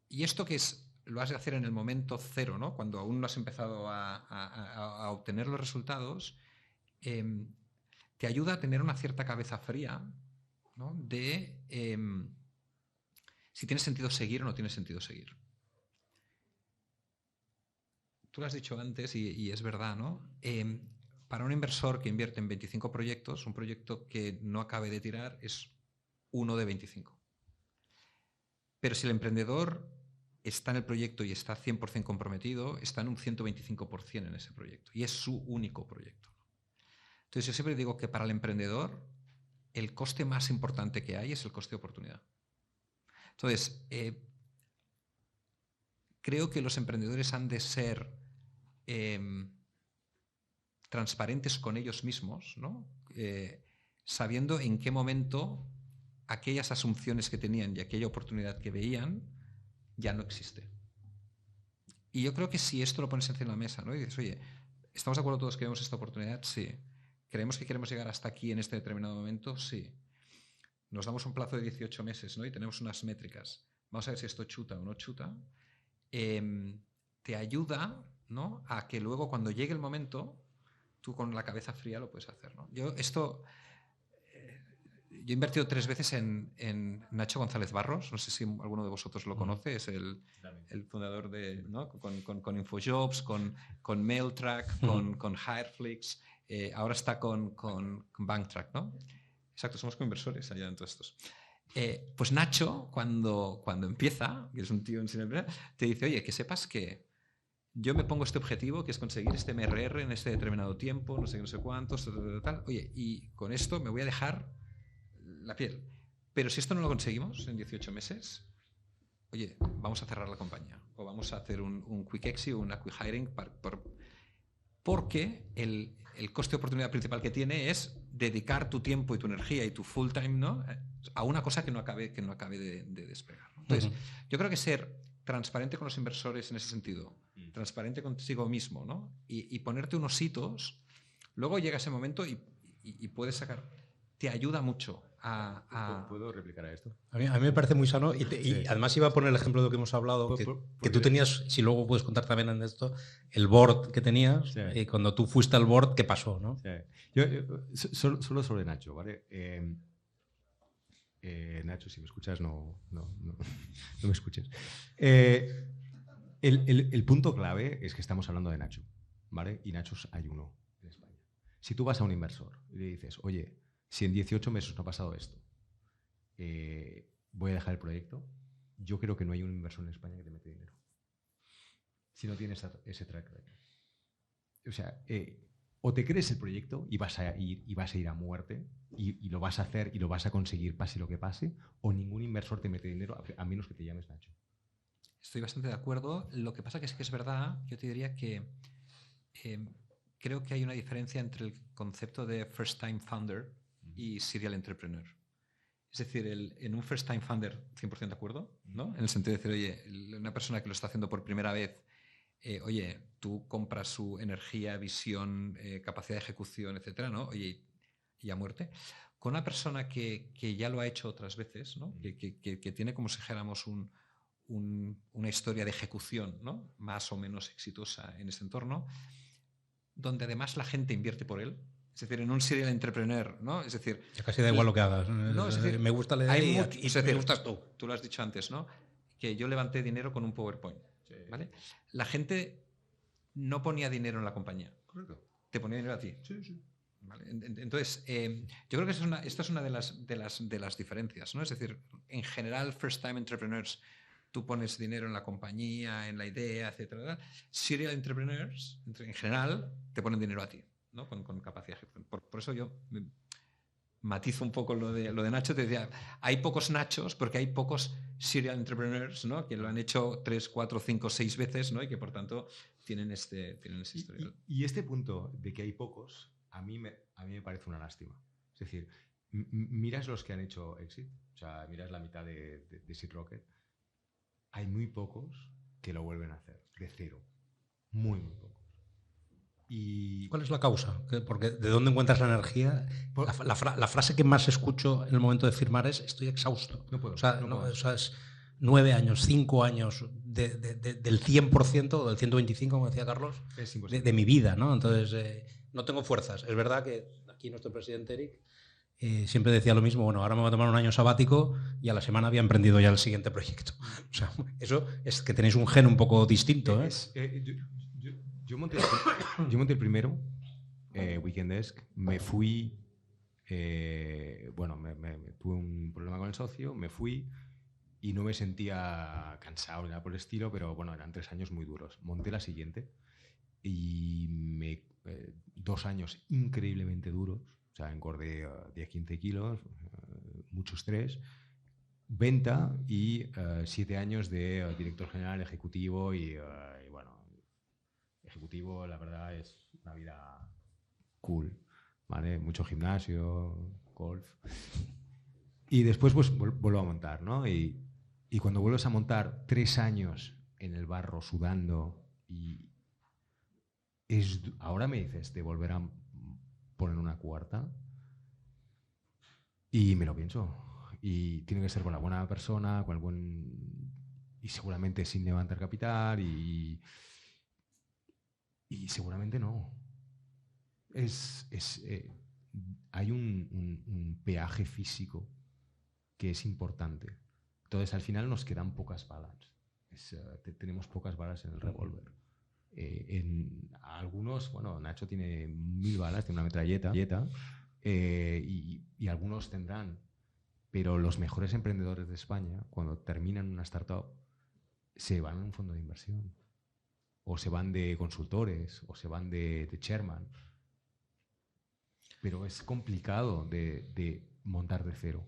Y esto que es, lo has de hacer en el momento cero, ¿no? Cuando aún no has empezado a obtener los resultados, te ayuda a tener una cierta cabeza fría, ¿no? De si tiene sentido seguir o no tiene sentido seguir. Tú lo has dicho antes y es verdad, ¿no? Para un inversor que invierte en 25 proyectos, un proyecto que no acabe de tirar es 1 de 25. Pero si el emprendedor está en el proyecto y está 100% comprometido, está en un 125% en ese proyecto. Y es su único proyecto. Entonces yo siempre digo que para el emprendedor el coste más importante que hay es el coste de oportunidad. Entonces, creo que los emprendedores han de ser transparentes con ellos mismos, ¿no? Sabiendo en qué momento aquellas asunciones que tenían y aquella oportunidad que veían ya no existe. Y yo creo que si esto lo pones encima de la mesa, ¿no? Y dices, oye, ¿estamos de acuerdo todos que vemos esta oportunidad? Sí. ¿Creemos que queremos llegar hasta aquí en este determinado momento? Sí. Nos damos un plazo de 18 meses, ¿no? Y tenemos unas métricas. Vamos a ver si esto chuta o no chuta. Te ayuda, ¿no? A que luego cuando llegue el momento, tú con la cabeza fría lo puedes hacer, ¿no? Yo he invertido 3 veces en Nacho González Barros, no sé si alguno de vosotros lo conoce, es el fundador de, ¿no? con InfoJobs, con Mailtrack, con Hireflix, ahora está con Banktrack, ¿no? Exacto, somos coinversores allá en todos estos. Pues Nacho, cuando empieza, que es un tío en sin empresa, te dice, oye, que sepas que yo me pongo este objetivo, que es conseguir este MRR en este determinado tiempo, no sé qué, no sé cuántos, tal. Oye, y con esto me voy a dejar la piel. Pero si esto no lo conseguimos en 18 meses, oye, vamos a cerrar la compañía o vamos a hacer un quick exit o un quick hiring porque el coste de oportunidad principal que tiene es dedicar tu tiempo y tu energía y tu full time, ¿no? A una cosa que no acabe de despegar, ¿no? Entonces, yo creo que ser transparente con los inversores en ese sentido, transparente contigo mismo, ¿no? Y ponerte unos hitos, luego llega ese momento y puedes sacar, te ayuda mucho a... ¿Puedo replicar a esto? A mí me parece muy sano y además iba a poner el ejemplo de lo que hemos hablado, que tú tenías, si luego puedes contar también en esto, el board que tenías, sí. Y cuando tú fuiste al board, ¿qué pasó? ¿No? Sí. Solo sobre Nacho, ¿vale? Nacho, si me escuchas, no me escuches. El punto clave es que estamos hablando de Nacho, ¿vale? Y Nachos hay uno en España. Si tú vas a un inversor y le dices, oye, si en 18 meses no ha pasado esto, voy a dejar el proyecto, yo creo que no hay un inversor en España que te mete dinero. si no tienes ese track record. O sea, o te crees el proyecto y vas a ir a muerte y lo vas a hacer y lo vas a conseguir pase lo que pase, o ningún inversor te mete dinero a menos que te llames Nacho. Estoy bastante de acuerdo. Lo que pasa que es verdad, yo te diría que creo que hay una diferencia entre el concepto de first time founder y serial entrepreneur. Es decir, en un first time founder, 100% de acuerdo, ¿no? En el sentido de decir, oye, una persona que lo está haciendo por primera vez, oye, tú compras su energía, visión, capacidad de ejecución, etcétera, ¿no? Oye, y a muerte. Con una persona que ya lo ha hecho otras veces, ¿no? Que tiene, como si dijéramos, una historia de ejecución, ¿no? Más o menos exitosa en ese entorno, donde además la gente invierte por él. Es decir, en un serial entrepreneur, ¿no? Es decir... Ya casi da igual lo que hagas. No, es decir, me gusta la idea y es me decir, gustas tú. Tú lo has dicho antes, ¿no? Que yo levanté dinero con un PowerPoint. Sí. ¿Vale? La gente no ponía dinero en la compañía. Correcto. Te ponía dinero a ti. Sí, sí. ¿Vale? Entonces, yo creo que esta es una de las diferencias, ¿no? Es decir, en general, first time entrepreneurs, tú pones dinero en la compañía, en la idea, etcétera. Serial entrepreneurs, en general, te ponen dinero a ti, ¿no? Con capacidad de ejecución. Por eso yo matizo un poco lo de Nacho. Te decía, hay pocos Nachos porque hay pocos serial entrepreneurs, ¿no? Que lo han hecho 3, 4, 5, 6 veces, ¿no? Y que por tanto tienen ese historial. Y este punto de que hay pocos, a mí me parece una lástima. Es decir, miras los que han hecho Exit, o sea, miras la mitad de Seed Rocket, hay muy pocos que lo vuelven a hacer, de cero. Muy pocos. Y ¿cuál es la causa? Porque ¿de dónde encuentras la energía? La frase que más escucho en el momento de firmar es estoy exhausto. No puedo. O sea, es 9 años, 5 años del 100% o del 125, como decía Carlos, de mi vida, ¿no? Entonces, no tengo fuerzas. Es verdad que aquí nuestro presidente Eric siempre decía lo mismo, bueno, ahora me voy a tomar un año sabático y a la semana había emprendido ya el siguiente proyecto. O sea, eso es que tenéis un gen un poco distinto, ¿eh? Yo monté el primero, Weekend Desk, me fui, tuve un problema con el socio, me fui y no me sentía cansado ni nada por el estilo, pero bueno, eran 3 años muy duros. Monté la siguiente y 2 años increíblemente duros, o sea, engordé 10-15 kilos, mucho estrés, venta y 7 años de director general, ejecutivo y bueno, ejecutivo, la verdad, es una vida cool, ¿vale? Mucho gimnasio, golf. Y después pues vuelvo a montar, ¿no? Y cuando vuelves a montar 3 años en el barro sudando y ahora me dices de volver a poner una cuarta y me lo pienso. Y tiene que ser con la buena persona, con el buen... y seguramente sin levantar capital y seguramente no. Hay un peaje físico que es importante. Entonces, al final nos quedan pocas balas. Tenemos pocas balas en el revólver. En algunos, bueno, Nacho tiene 1000 balas, tiene una metralleta, y algunos tendrán. Pero los mejores emprendedores de España, cuando terminan una startup, se van a un fondo de inversión. O se van de consultores, o se van de chairman. Pero es complicado de montar de cero.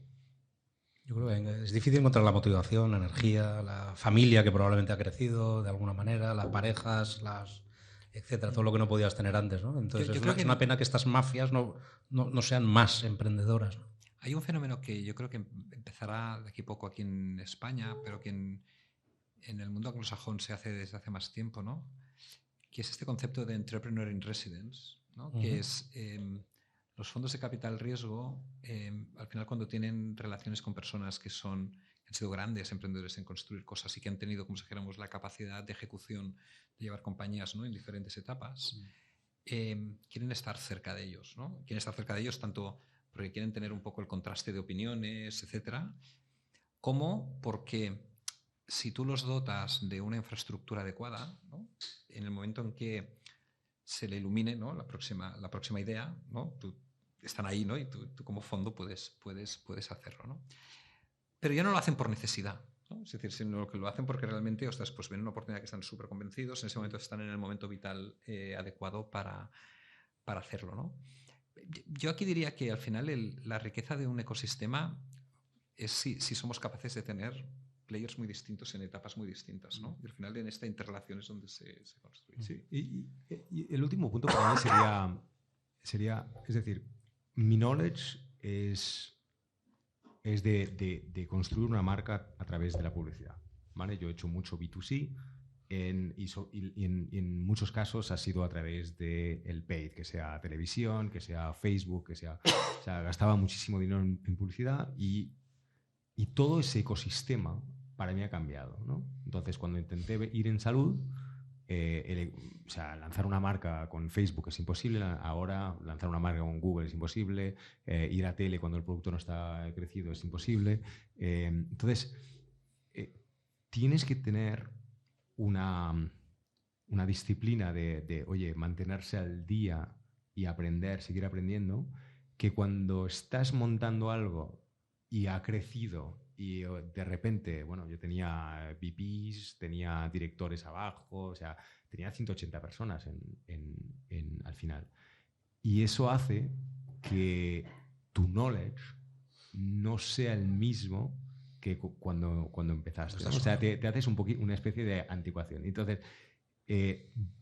Yo creo que es difícil encontrar la motivación, la energía, la familia que probablemente ha crecido de alguna manera, las parejas, etcétera, todo lo que no podías tener antes, ¿no? Entonces es una pena que estas mafias no sean más emprendedoras, ¿no? Hay un fenómeno que yo creo que empezará de aquí a poco aquí en España, pero que en el mundo anglosajón se hace desde hace más tiempo, ¿no? Que es este concepto de entrepreneur in residence, ¿no? Uh-huh. Que es los fondos de capital riesgo, al final cuando tienen relaciones con personas que han sido grandes emprendedores en construir cosas y que han tenido, como si dijéramos, la capacidad de ejecución de llevar compañías, ¿no? En diferentes etapas, quieren estar cerca de ellos, ¿no? Quieren estar cerca de ellos tanto porque quieren tener un poco el contraste de opiniones, etcétera, como porque si tú los dotas de una infraestructura adecuada, ¿no? En el momento en que se le ilumine, ¿no? la próxima idea, ¿no? Están ahí, ¿no? Y tú como fondo puedes hacerlo, ¿no? Pero ya no lo hacen por necesidad, ¿no? Es decir, sino que lo hacen porque realmente, ostras, pues ven una oportunidad que están súper convencidos, en ese momento están en el momento vital adecuado para hacerlo, ¿no? Yo aquí diría que al final la riqueza de un ecosistema es si somos capaces de tener players muy distintos en etapas muy distintas, ¿no? Y al final en esta interrelación es donde se construye. Sí, y el último punto para mí sería, es decir, mi knowledge es de construir una marca a través de la publicidad, ¿vale? Yo he hecho mucho B2C y en muchos casos ha sido a través del paid, que sea televisión, que sea Facebook, o sea, gastaba muchísimo dinero en publicidad y todo ese ecosistema para mí ha cambiado, ¿no? Entonces, cuando intenté ir en salud, lanzar una marca con Facebook es imposible, ahora lanzar una marca con Google es imposible, ir a tele cuando el producto no está crecido es imposible. Entonces, tienes que tener una disciplina de, oye, mantenerse al día y aprender, seguir aprendiendo, que cuando estás montando algo y ha crecido y de repente, bueno, yo tenía VPs, tenía directores abajo, o sea, tenía 180 personas al final. Y eso hace que tu knowledge no sea el mismo que cuando empezaste, ¿no? O sea, te haces una especie de anticuación. Entonces,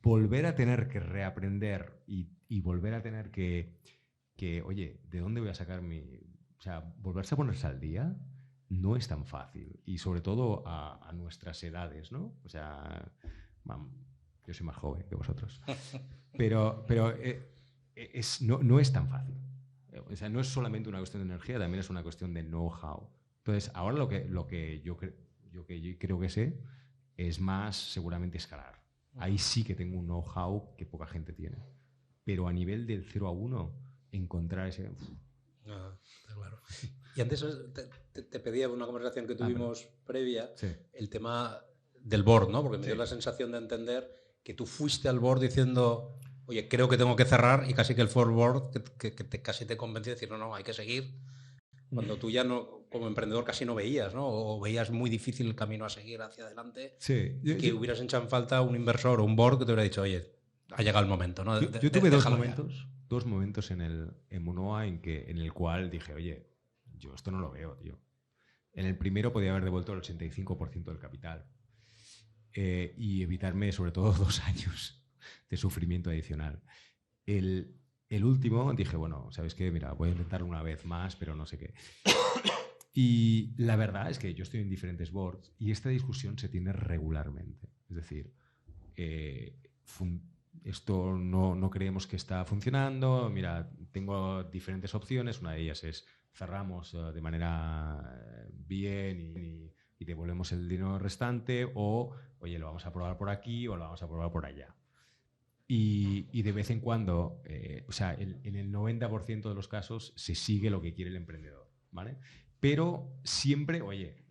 volver a tener que reaprender y volver a tener que, oye, ¿de dónde voy a sacar o sea, volverse a ponerse al día no es tan fácil. Y sobre todo a nuestras edades, ¿no? O sea, yo soy más joven que vosotros. Pero no es tan fácil. O sea, no es solamente una cuestión de energía, también es una cuestión de know-how. Entonces, ahora lo que yo creo que sé es más seguramente escalar. Ahí sí que tengo un know-how que poca gente tiene. Pero a nivel del 0 a 1, encontrar ese... Está claro. Y antes te pedía una conversación que tuvimos previa, sí, el tema del board, ¿no? Porque me sí, dio la sensación de entender que tú fuiste al board diciendo, oye, creo que tengo que cerrar, y casi que el board casi te convenció de decir, no, hay que seguir. Cuando tú ya no, como emprendedor, casi no veías, ¿no? O veías muy difícil el camino a seguir hacia adelante. Sí. Que hubieras echado en falta un inversor o un board que te hubiera dicho, oye, ha llegado el momento, ¿no? Yo tuve dos momentos en Munoa en el cual dije, oye, yo esto no lo veo, tío. En el primero podía haber devuelto el 85% del capital y evitarme sobre todo 2 años de sufrimiento adicional. El último dije, bueno, ¿sabes qué? Mira, voy a intentarlo una vez más, pero no sé qué. Y la verdad es que yo estoy en diferentes boards y esta discusión se tiene regularmente. Es decir, esto no creemos que está funcionando, mira, tengo diferentes opciones, una de ellas es cerramos de manera bien y devolvemos el dinero restante, o oye, lo vamos a probar por aquí o lo vamos a probar por allá. Y de vez en cuando, o sea, en el 90% de los casos se sigue lo que quiere el emprendedor, ¿vale? Pero siempre, oye,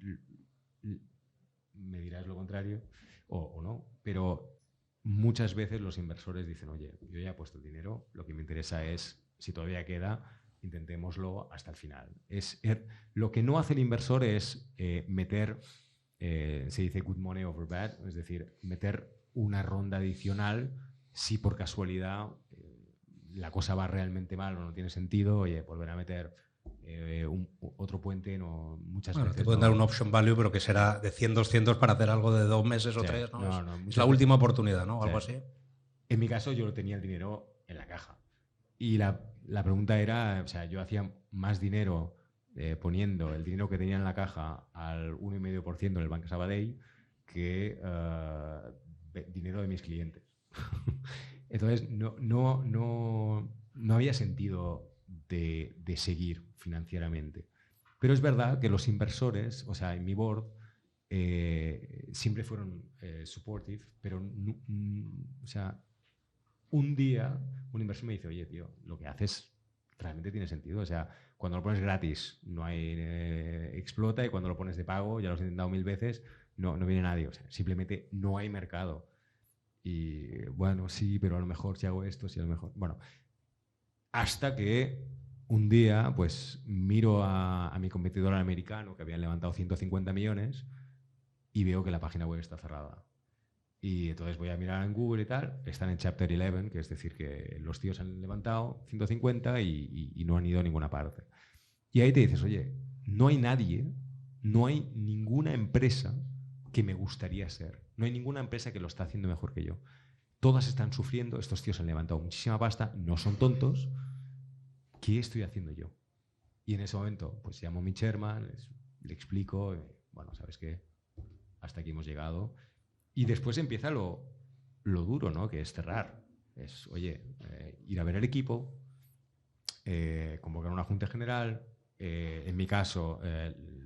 me dirás lo contrario o no, pero muchas veces los inversores dicen, oye, yo ya he puesto el dinero, lo que me interesa es, si todavía queda, intentémoslo hasta el final. Lo que no hace el inversor es meter, se dice good money over bad, es decir, meter una ronda adicional si por casualidad la cosa va realmente mal o no tiene sentido, oye, volver a meter otro puente muchas veces. Te pueden dar un option value, pero que será de 100, 200 para hacer algo de 2 meses o 3, ¿no? Es la última oportunidad, ¿no? Algo así. En mi caso, yo tenía el dinero en la caja. Y la pregunta era, o sea, yo hacía más dinero poniendo el dinero que tenía en la caja al 1,5% en el Banco Sabadell que dinero de mis clientes. Entonces, no había sentido de seguir financieramente. Pero es verdad que los inversores, o sea, en mi board, siempre fueron supportive, pero o sea, un día un inversor me dice, oye, tío, lo que haces realmente tiene sentido. O sea, cuando lo pones gratis no hay explota, y cuando lo pones de pago, ya lo has intentado 1000 veces, no viene nadie. O sea, simplemente no hay mercado. Y bueno, sí, pero a lo mejor si hago esto, sí, a lo mejor... Bueno, hasta que un día pues miro a mi competidor americano que habían levantado 150 millones y veo que la página web está cerrada. Y entonces voy a mirar en Google y tal, están en Chapter 11, que es decir, que los tíos han levantado 150 y no han ido a ninguna parte. Y ahí te dices, oye, no hay nadie, no hay ninguna empresa que me gustaría ser. No hay ninguna empresa que lo está haciendo mejor que yo. Todas están sufriendo, estos tíos han levantado muchísima pasta, no son tontos. ¿Qué estoy haciendo yo? Y en ese momento, pues llamo a mi chairman, le explico, bueno, ¿sabes qué? Hasta aquí hemos llegado. Y después empieza lo duro, ¿no? Que es cerrar. Es, oye, ir a ver el equipo, convocar una junta general. En mi caso,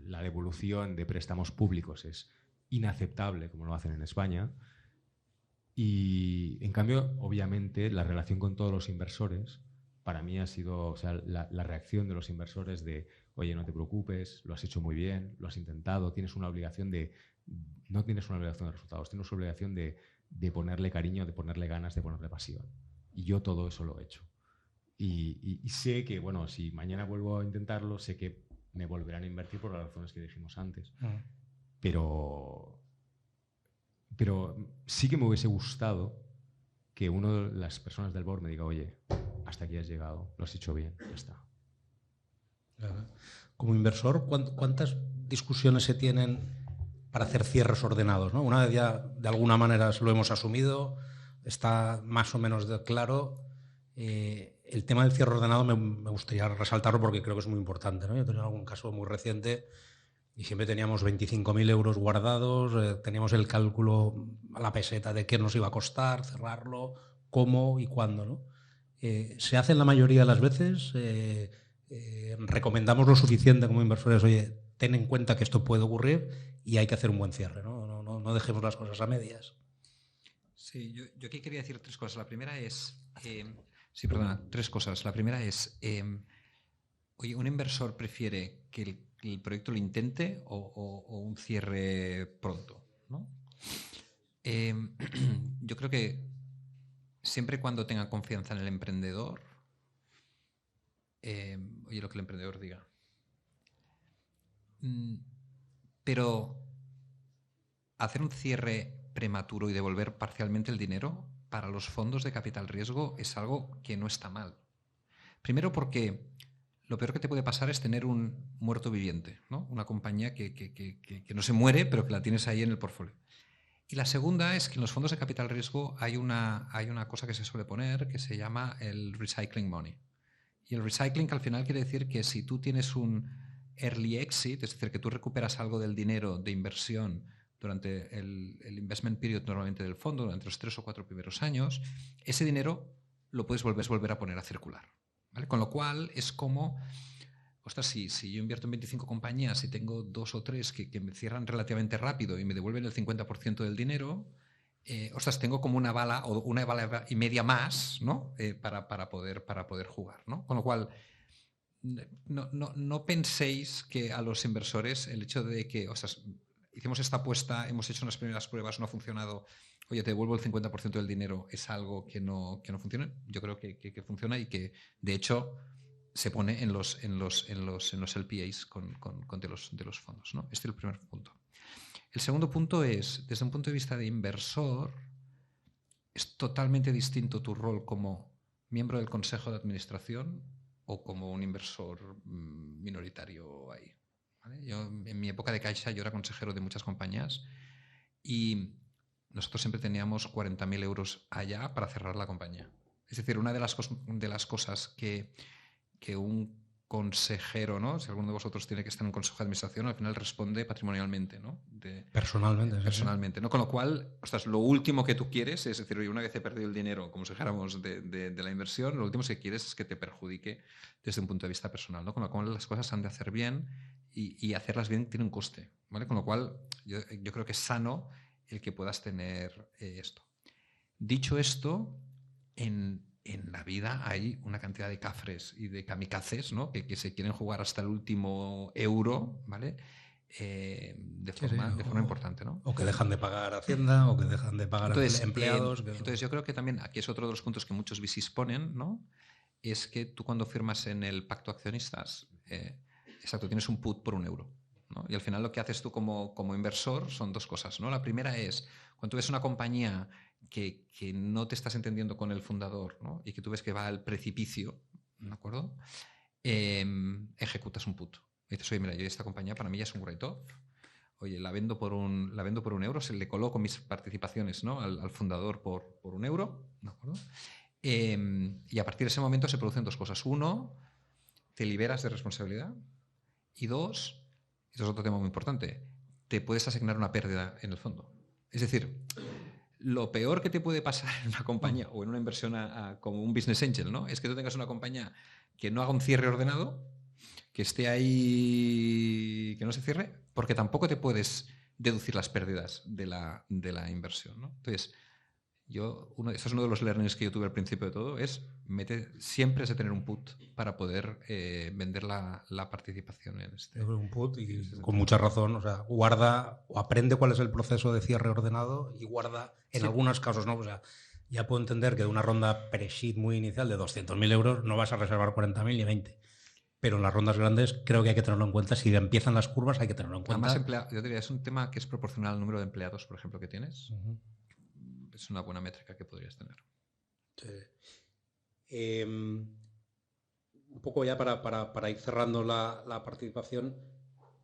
la devolución de préstamos públicos es inaceptable, como lo hacen en España. Y, en cambio, obviamente, la relación con todos los inversores, para mí ha sido, o sea, la reacción de los inversores de, oye, no te preocupes, lo has hecho muy bien, lo has intentado, tienes una obligación no tienes una obligación de resultados, tienes una obligación de ponerle cariño, de ponerle ganas, de ponerle pasión. Y yo todo eso lo he hecho. Y sé que, bueno, si mañana vuelvo a intentarlo, sé que me volverán a invertir por las razones que dijimos antes. Pero sí que me hubiese gustado que una de las personas del board me diga, oye, hasta aquí has llegado, lo has hecho bien, ya está. Como inversor, ¿cuántas discusiones se tienen para hacer cierres ordenados, ¿no? Una vez ya de alguna manera lo hemos asumido, está más o menos claro. El tema del cierre ordenado me gustaría resaltarlo porque creo que es muy importante, ¿no? Yo he tenido algún caso muy reciente y siempre teníamos 25.000 euros guardados, teníamos el cálculo a la peseta de qué nos iba a costar cerrarlo, cómo y cuándo, ¿no? Se hace la mayoría de las veces. Recomendamos lo suficiente como inversores, oye, ten en cuenta que esto puede ocurrir y hay que hacer un buen cierre, no dejemos las cosas a medias. Sí, yo aquí quería decir tres cosas. La primera es... tres cosas. La primera es... oye, ¿un inversor prefiere que el proyecto lo intente o un cierre pronto, ¿no? Yo creo que siempre cuando tenga confianza en el emprendedor, oye, lo que el emprendedor diga. Pero hacer un cierre prematuro y devolver parcialmente el dinero para los fondos de capital riesgo es algo que no está mal. Primero porque lo peor que te puede pasar es tener un muerto viviente, ¿no? Una compañía que no se muere, pero que la tienes ahí en el portfolio. Y la segunda es que en los fondos de capital riesgo hay una cosa que se suele poner que se llama el recycling money. Y el recycling al final quiere decir que si tú tienes un early exit, es decir, que tú recuperas algo del dinero de inversión durante el investment period normalmente del fondo, durante los 3 o 4 primeros años, ese dinero lo puedes volver a poner a circular, ¿vale? Con lo cual es como, ostras, si yo invierto en 25 compañías y tengo 2 o 3 que me cierran relativamente rápido y me devuelven el 50% del dinero, ostras, tengo como una bala o una bala y media más, ¿no? Para poder jugar, ¿no? Con lo cual, no penséis que a los inversores el hecho de que, ostras, hicimos esta apuesta, hemos hecho unas primeras pruebas, no ha funcionado, oye, te devuelvo el 50% del dinero, es algo que no funciona. Yo creo que funciona y que, de hecho, se pone en los LPAs de los fondos, ¿no? Este es el primer punto. El segundo punto es, desde un punto de vista de inversor, es totalmente distinto tu rol como miembro del consejo de administración o como un inversor minoritario ahí, ¿vale? Yo, en mi época de Caixa, yo era consejero de muchas compañías y nosotros siempre teníamos 40.000 euros allá para cerrar la compañía. Es decir, una de las cosas que un consejero, ¿no? Si alguno de vosotros tiene que estar en un consejo de administración, al final responde patrimonialmente, ¿no? Personalmente, ¿no? Con lo cual, ostras, lo último que tú quieres es decir, oye, una vez he perdido el dinero, como si dijéramos, de la inversión, lo último que quieres es que te perjudique desde un punto de vista personal, ¿no? Con lo cual las cosas se han de hacer bien y hacerlas bien tiene un coste, ¿vale? Con lo cual yo creo que es sano el que puedas tener esto. Dicho esto, en la vida hay una cantidad de cafres y de kamikazes, ¿no? que se quieren jugar hasta el último euro, ¿vale? De forma importante, ¿no? O que dejan de pagar Hacienda, o que dejan de pagar empleados. Entonces yo creo que también aquí es otro de los puntos que muchos VCs ponen, ¿no? Es que tú cuando firmas en el pacto accionistas, exacto, tienes un put por 1 euro, ¿no? Y al final lo que haces tú como inversor son dos cosas, ¿no? La primera es, cuando tú ves una compañía que no te estás entendiendo con el fundador, ¿no? Y que tú ves que va al precipicio, ¿de acuerdo? Ejecutas un put. Y dices, oye, mira, yo esta compañía para mí ya es un write-off. Oye, la vendo por un euro, se le coloco mis participaciones, ¿no? al fundador por un euro, ¿de acuerdo? Y a partir de ese momento se producen dos cosas. Uno, te liberas de responsabilidad. Y dos, esto es otro tema muy importante, te puedes asignar una pérdida en el fondo. Es decir, lo peor que te puede pasar en una compañía o en una inversión como un business angel, ¿no? Es que tú tengas una compañía que no haga un cierre ordenado, que esté ahí, que no se cierre, porque tampoco te puedes deducir las pérdidas de la inversión, ¿no? Entonces, eso es uno de los learnings que yo tuve al principio de todo, siempre has de tener un put para poder vender la participación en este. Yo creo un put y con mucha razón, o sea, guarda o aprende cuál es el proceso de cierre ordenado y guarda en algunos casos, ¿no? O sea, ya puedo entender que de una ronda pre-seed muy inicial de 200.000 euros no vas a reservar 40.000 ni 20. Pero en las rondas grandes creo que hay que tenerlo en cuenta. Si empiezan las curvas hay que tenerlo en cuenta. Además, yo diría, es un tema que es proporcional al número de empleados, por ejemplo, que tienes. Es una buena métrica que podrías tener. Sí. Un poco ya para ir cerrando la participación,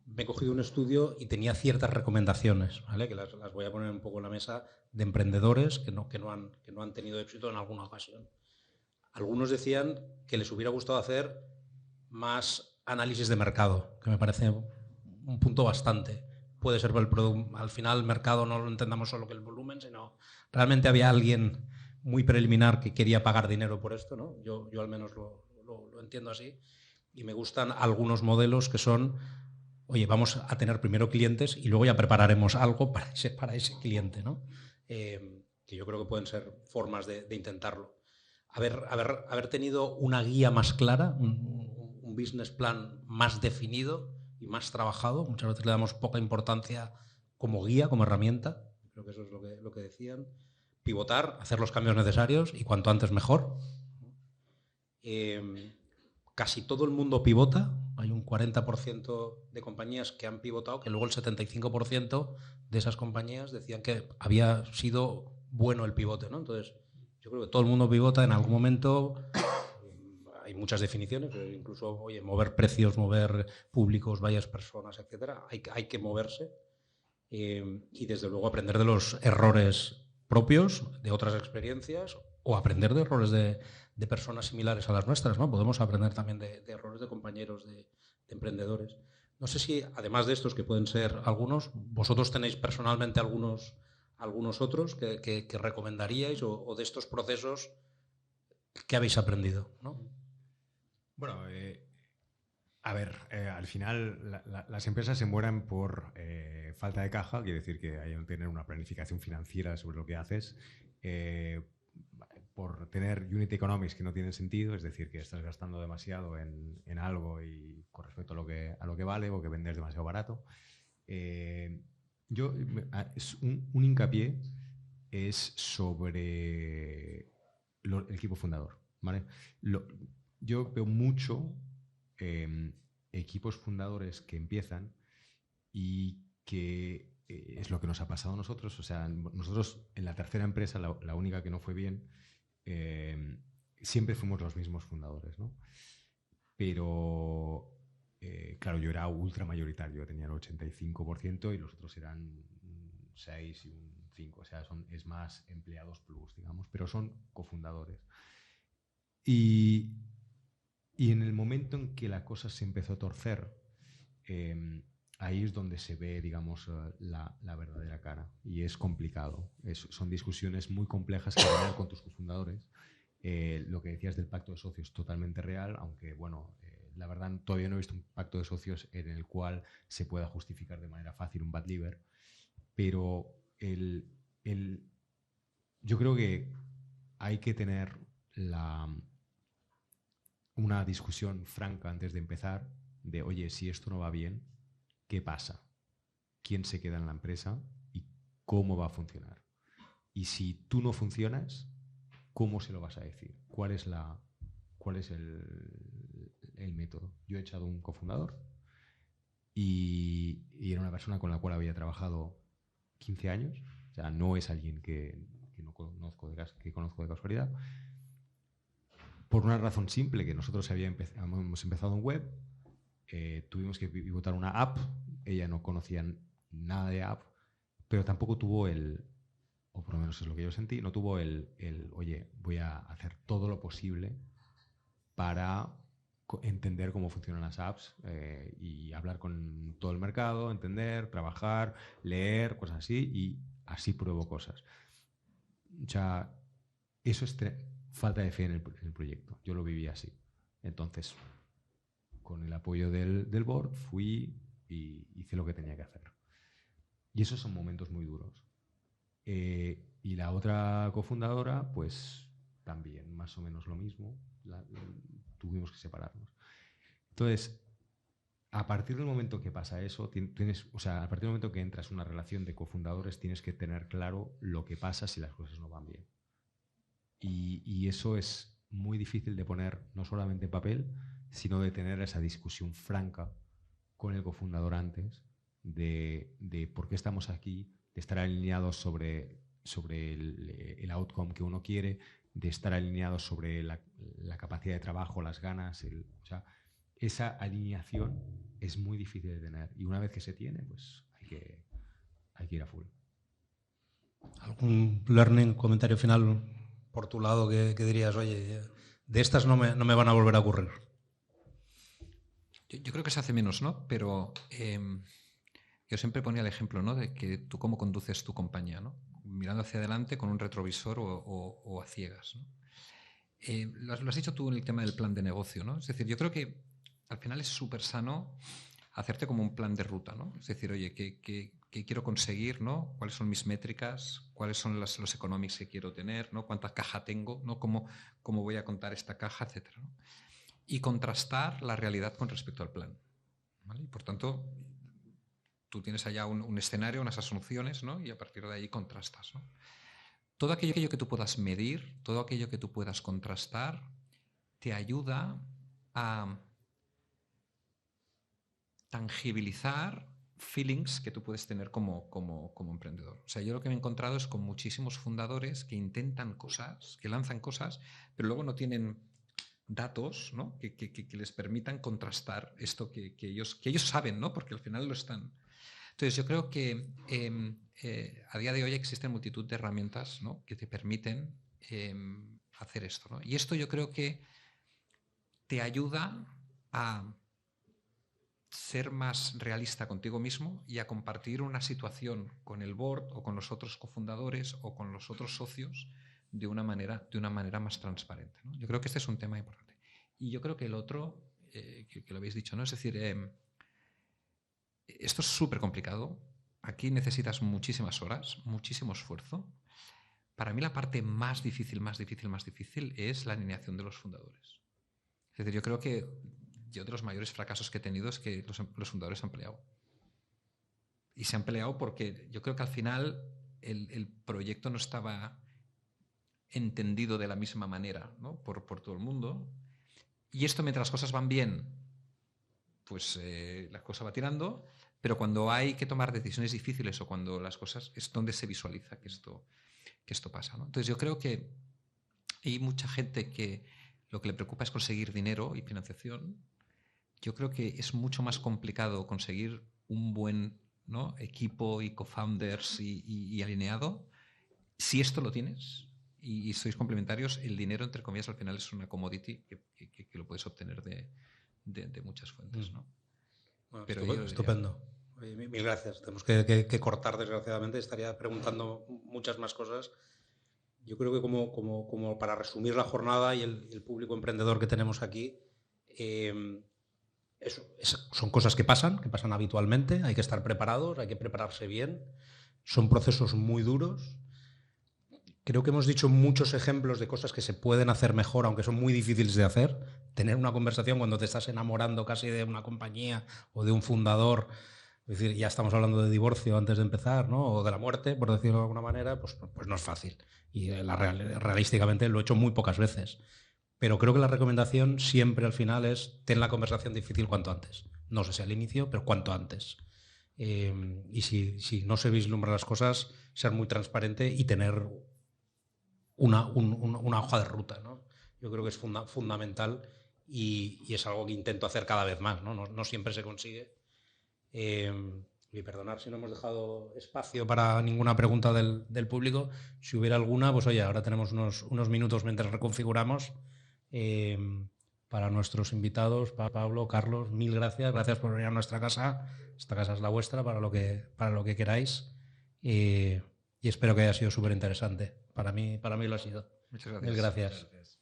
me he cogido un estudio y tenía ciertas recomendaciones, ¿vale? Que las voy a poner un poco en la mesa, de emprendedores que no han tenido éxito en alguna ocasión. Algunos decían que les hubiera gustado hacer más análisis de mercado, que me parece un punto bastante. Puede ser por el producto. Al final el mercado no lo entendamos solo que el volumen, sino realmente había alguien muy preliminar que quería pagar dinero por esto, ¿no? Yo al menos lo entiendo así. Y me gustan algunos modelos que son, oye, vamos a tener primero clientes y luego ya prepararemos algo para ese cliente, ¿no? Que yo creo que pueden ser formas de intentarlo. Haber tenido una guía más clara, un business plan más definido y más trabajado. Muchas veces le damos poca importancia como guía, como herramienta. Creo que eso es lo que decían. Pivotar, hacer los cambios necesarios y cuanto antes mejor. Casi todo el mundo pivota. Hay un 40% de compañías que han pivotado, que luego el 75% de esas compañías decían que había sido bueno el pivote, ¿no? Entonces, yo creo que todo el mundo pivota en algún momento. Hay muchas definiciones, pero incluso, oye, mover precios, mover públicos, varias personas, etcétera. Hay que moverse y desde luego aprender de los errores propios, de otras experiencias, o aprender de errores de personas similares a las nuestras, ¿no? Podemos aprender también de errores de compañeros, de emprendedores. No sé si, además de estos, que pueden ser algunos, vosotros tenéis personalmente algunos otros que recomendaríais o de estos procesos que habéis aprendido, ¿no? Bueno, a ver, al final las empresas se mueren por falta de caja, quiere decir que hay que tener una planificación financiera sobre lo que haces, por tener unit economics que no tienen sentido, es decir, que estás gastando demasiado en algo y con respecto a lo que vale o que vendes demasiado barato. Un hincapié es sobre el equipo fundador, ¿vale? Yo veo mucho equipos fundadores que empiezan y que es lo que nos ha pasado a nosotros. O sea, nosotros en la tercera empresa, la única que no fue bien, siempre fuimos los mismos fundadores, ¿no? Pero, claro, yo era ultra mayoritario, yo tenía el 85% y los otros eran un 6 y un 5, o sea, es más empleados plus, digamos, pero son cofundadores. Y en el momento en que la cosa se empezó a torcer, ahí es donde se ve, digamos, la verdadera cara. Y es complicado. Son discusiones muy complejas que tener con tus cofundadores. Lo que decías del pacto de socios es totalmente real, aunque, bueno, la verdad todavía no he visto un pacto de socios en el cual se pueda justificar de manera fácil un bad liver. Pero yo creo que hay que tener una discusión franca antes de empezar de, oye, si esto no va bien, ¿qué pasa? ¿Quién se queda en la empresa? ¿Y cómo va a funcionar? Y si tú no funcionas, ¿cómo se lo vas a decir? ¿Cuál es el método? Yo he echado un cofundador y era una persona con la cual había trabajado 15 años. O sea, no es alguien que conozco de casualidad. Por una razón simple, que nosotros hemos empezado en web, tuvimos que pivotar una app, ella no conocía nada de app, pero tampoco tuvo o por lo menos es lo que yo sentí, no tuvo oye, voy a hacer todo lo posible para entender cómo funcionan las apps y hablar con todo el mercado, entender, trabajar, leer, cosas así, y así pruebo cosas. O sea, eso es falta de fe en el proyecto. Yo lo viví así. Entonces, con el apoyo del board, fui y hice lo que tenía que hacer. Y esos son momentos muy duros. Y la otra cofundadora, pues también más o menos lo mismo. Tuvimos que separarnos. Entonces, a partir del momento que pasa eso, a partir del momento que entras en una relación de cofundadores, tienes que tener claro lo que pasa si las cosas no van bien. Y eso es muy difícil de poner no solamente en papel, sino de tener esa discusión franca con el cofundador antes de por qué estamos aquí, de estar alineados sobre el outcome que uno quiere, de estar alineados sobre la capacidad de trabajo, las ganas. O sea, esa alineación es muy difícil de tener. Y una vez que se tiene, pues hay que ir a full. ¿Algún learning, comentario final por tu lado que dirías, oye, de estas no me van a volver a ocurrir? Yo creo que se hace menos, ¿no? Pero yo siempre ponía el ejemplo, ¿no? De que tú cómo conduces tu compañía, ¿no? Mirando hacia adelante con un retrovisor o a ciegas, ¿no? Lo has dicho tú en el tema del plan de negocio, ¿no? Es decir, yo creo que al final es súper sano hacerte como un plan de ruta, ¿no? Es decir, oye, ¿qué quiero conseguir, ¿no? ¿Cuáles son mis métricas? ¿Cuáles son los economics que quiero tener? ¿No? ¿Cuánta caja tengo? ¿No? ¿Cómo voy a contar esta caja? Etcétera, ¿no? Y contrastar la realidad con respecto al plan, ¿vale? Y por tanto, tú tienes allá un escenario, unas asunciones, ¿no? Y a partir de ahí contrastas, ¿no? Todo aquello que tú puedas medir, todo aquello que tú puedas contrastar, te ayuda a tangibilizar feelings que tú puedes tener como emprendedor. O sea, yo lo que me he encontrado es con muchísimos fundadores que intentan cosas, que lanzan cosas, pero luego no tienen datos, ¿no? que les permitan contrastar esto que ellos saben, ¿no? Porque al final lo están. Entonces, yo creo que a día de hoy existen multitud de herramientas, ¿no? Que te permiten hacer esto, ¿no? Y esto yo creo que te ayuda a ser más realista contigo mismo y a compartir una situación con el board o con los otros cofundadores o con los otros socios de una manera más transparente, ¿no? Yo creo que este es un tema importante. Y yo creo que el otro, que lo habéis dicho, ¿no? Es decir, esto es súper complicado. Aquí necesitas muchísimas horas, muchísimo esfuerzo. Para mí la parte más difícil es la alineación de los fundadores. Es decir, yo creo que yo de los mayores fracasos que he tenido es que los fundadores se han peleado. Y se han peleado porque yo creo que al final el proyecto no estaba entendido de la misma manera, ¿no? por todo el mundo. Y esto, mientras las cosas van bien, pues la cosa va tirando, pero cuando hay que tomar decisiones difíciles o cuando las cosas, es donde se visualiza que esto pasa, ¿no? Entonces yo creo que hay mucha gente que lo que le preocupa es conseguir dinero y financiación. Yo creo que es mucho más complicado conseguir un buen, ¿no? equipo y co-founders y alineado. Si esto lo tienes y sois complementarios, el dinero, entre comillas, al final es una commodity que lo puedes obtener de muchas fuentes, ¿no? Bueno, pero estupendo. Oye, mil gracias. Tenemos que cortar, desgraciadamente. Estaría preguntando muchas más cosas. Yo creo que como para resumir la jornada y el público emprendedor que tenemos aquí, son cosas que pasan habitualmente. Hay que estar preparados, hay que prepararse bien. Son procesos muy duros. Creo que hemos dicho muchos ejemplos de cosas que se pueden hacer mejor, aunque son muy difíciles de hacer. Tener una conversación cuando te estás enamorando casi de una compañía o de un fundador, es decir, ya estamos hablando de divorcio antes de empezar, ¿no? O de la muerte, por decirlo de alguna manera, pues no es fácil. Y realísticamente lo he hecho muy pocas veces. Pero creo que la recomendación siempre al final es ten la conversación difícil cuanto antes. no sé si al inicio, pero cuanto antes. Y si no se vislumbran las cosas, ser muy transparente y tener una hoja de ruta, ¿no? Yo creo que es fundamental y es algo que intento hacer cada vez más, ¿no? No siempre se consigue. Y perdonar si no hemos dejado espacio para ninguna pregunta del público. Si hubiera alguna, pues oye, ahora tenemos unos minutos mientras reconfiguramos. Para nuestros invitados, para Pablo, Carlos, mil gracias. Gracias por venir a nuestra casa. Esta casa es la vuestra para lo que queráis. Y espero que haya sido súper interesante. Para mí lo ha sido. Muchas gracias. Mil gracias. Gracias.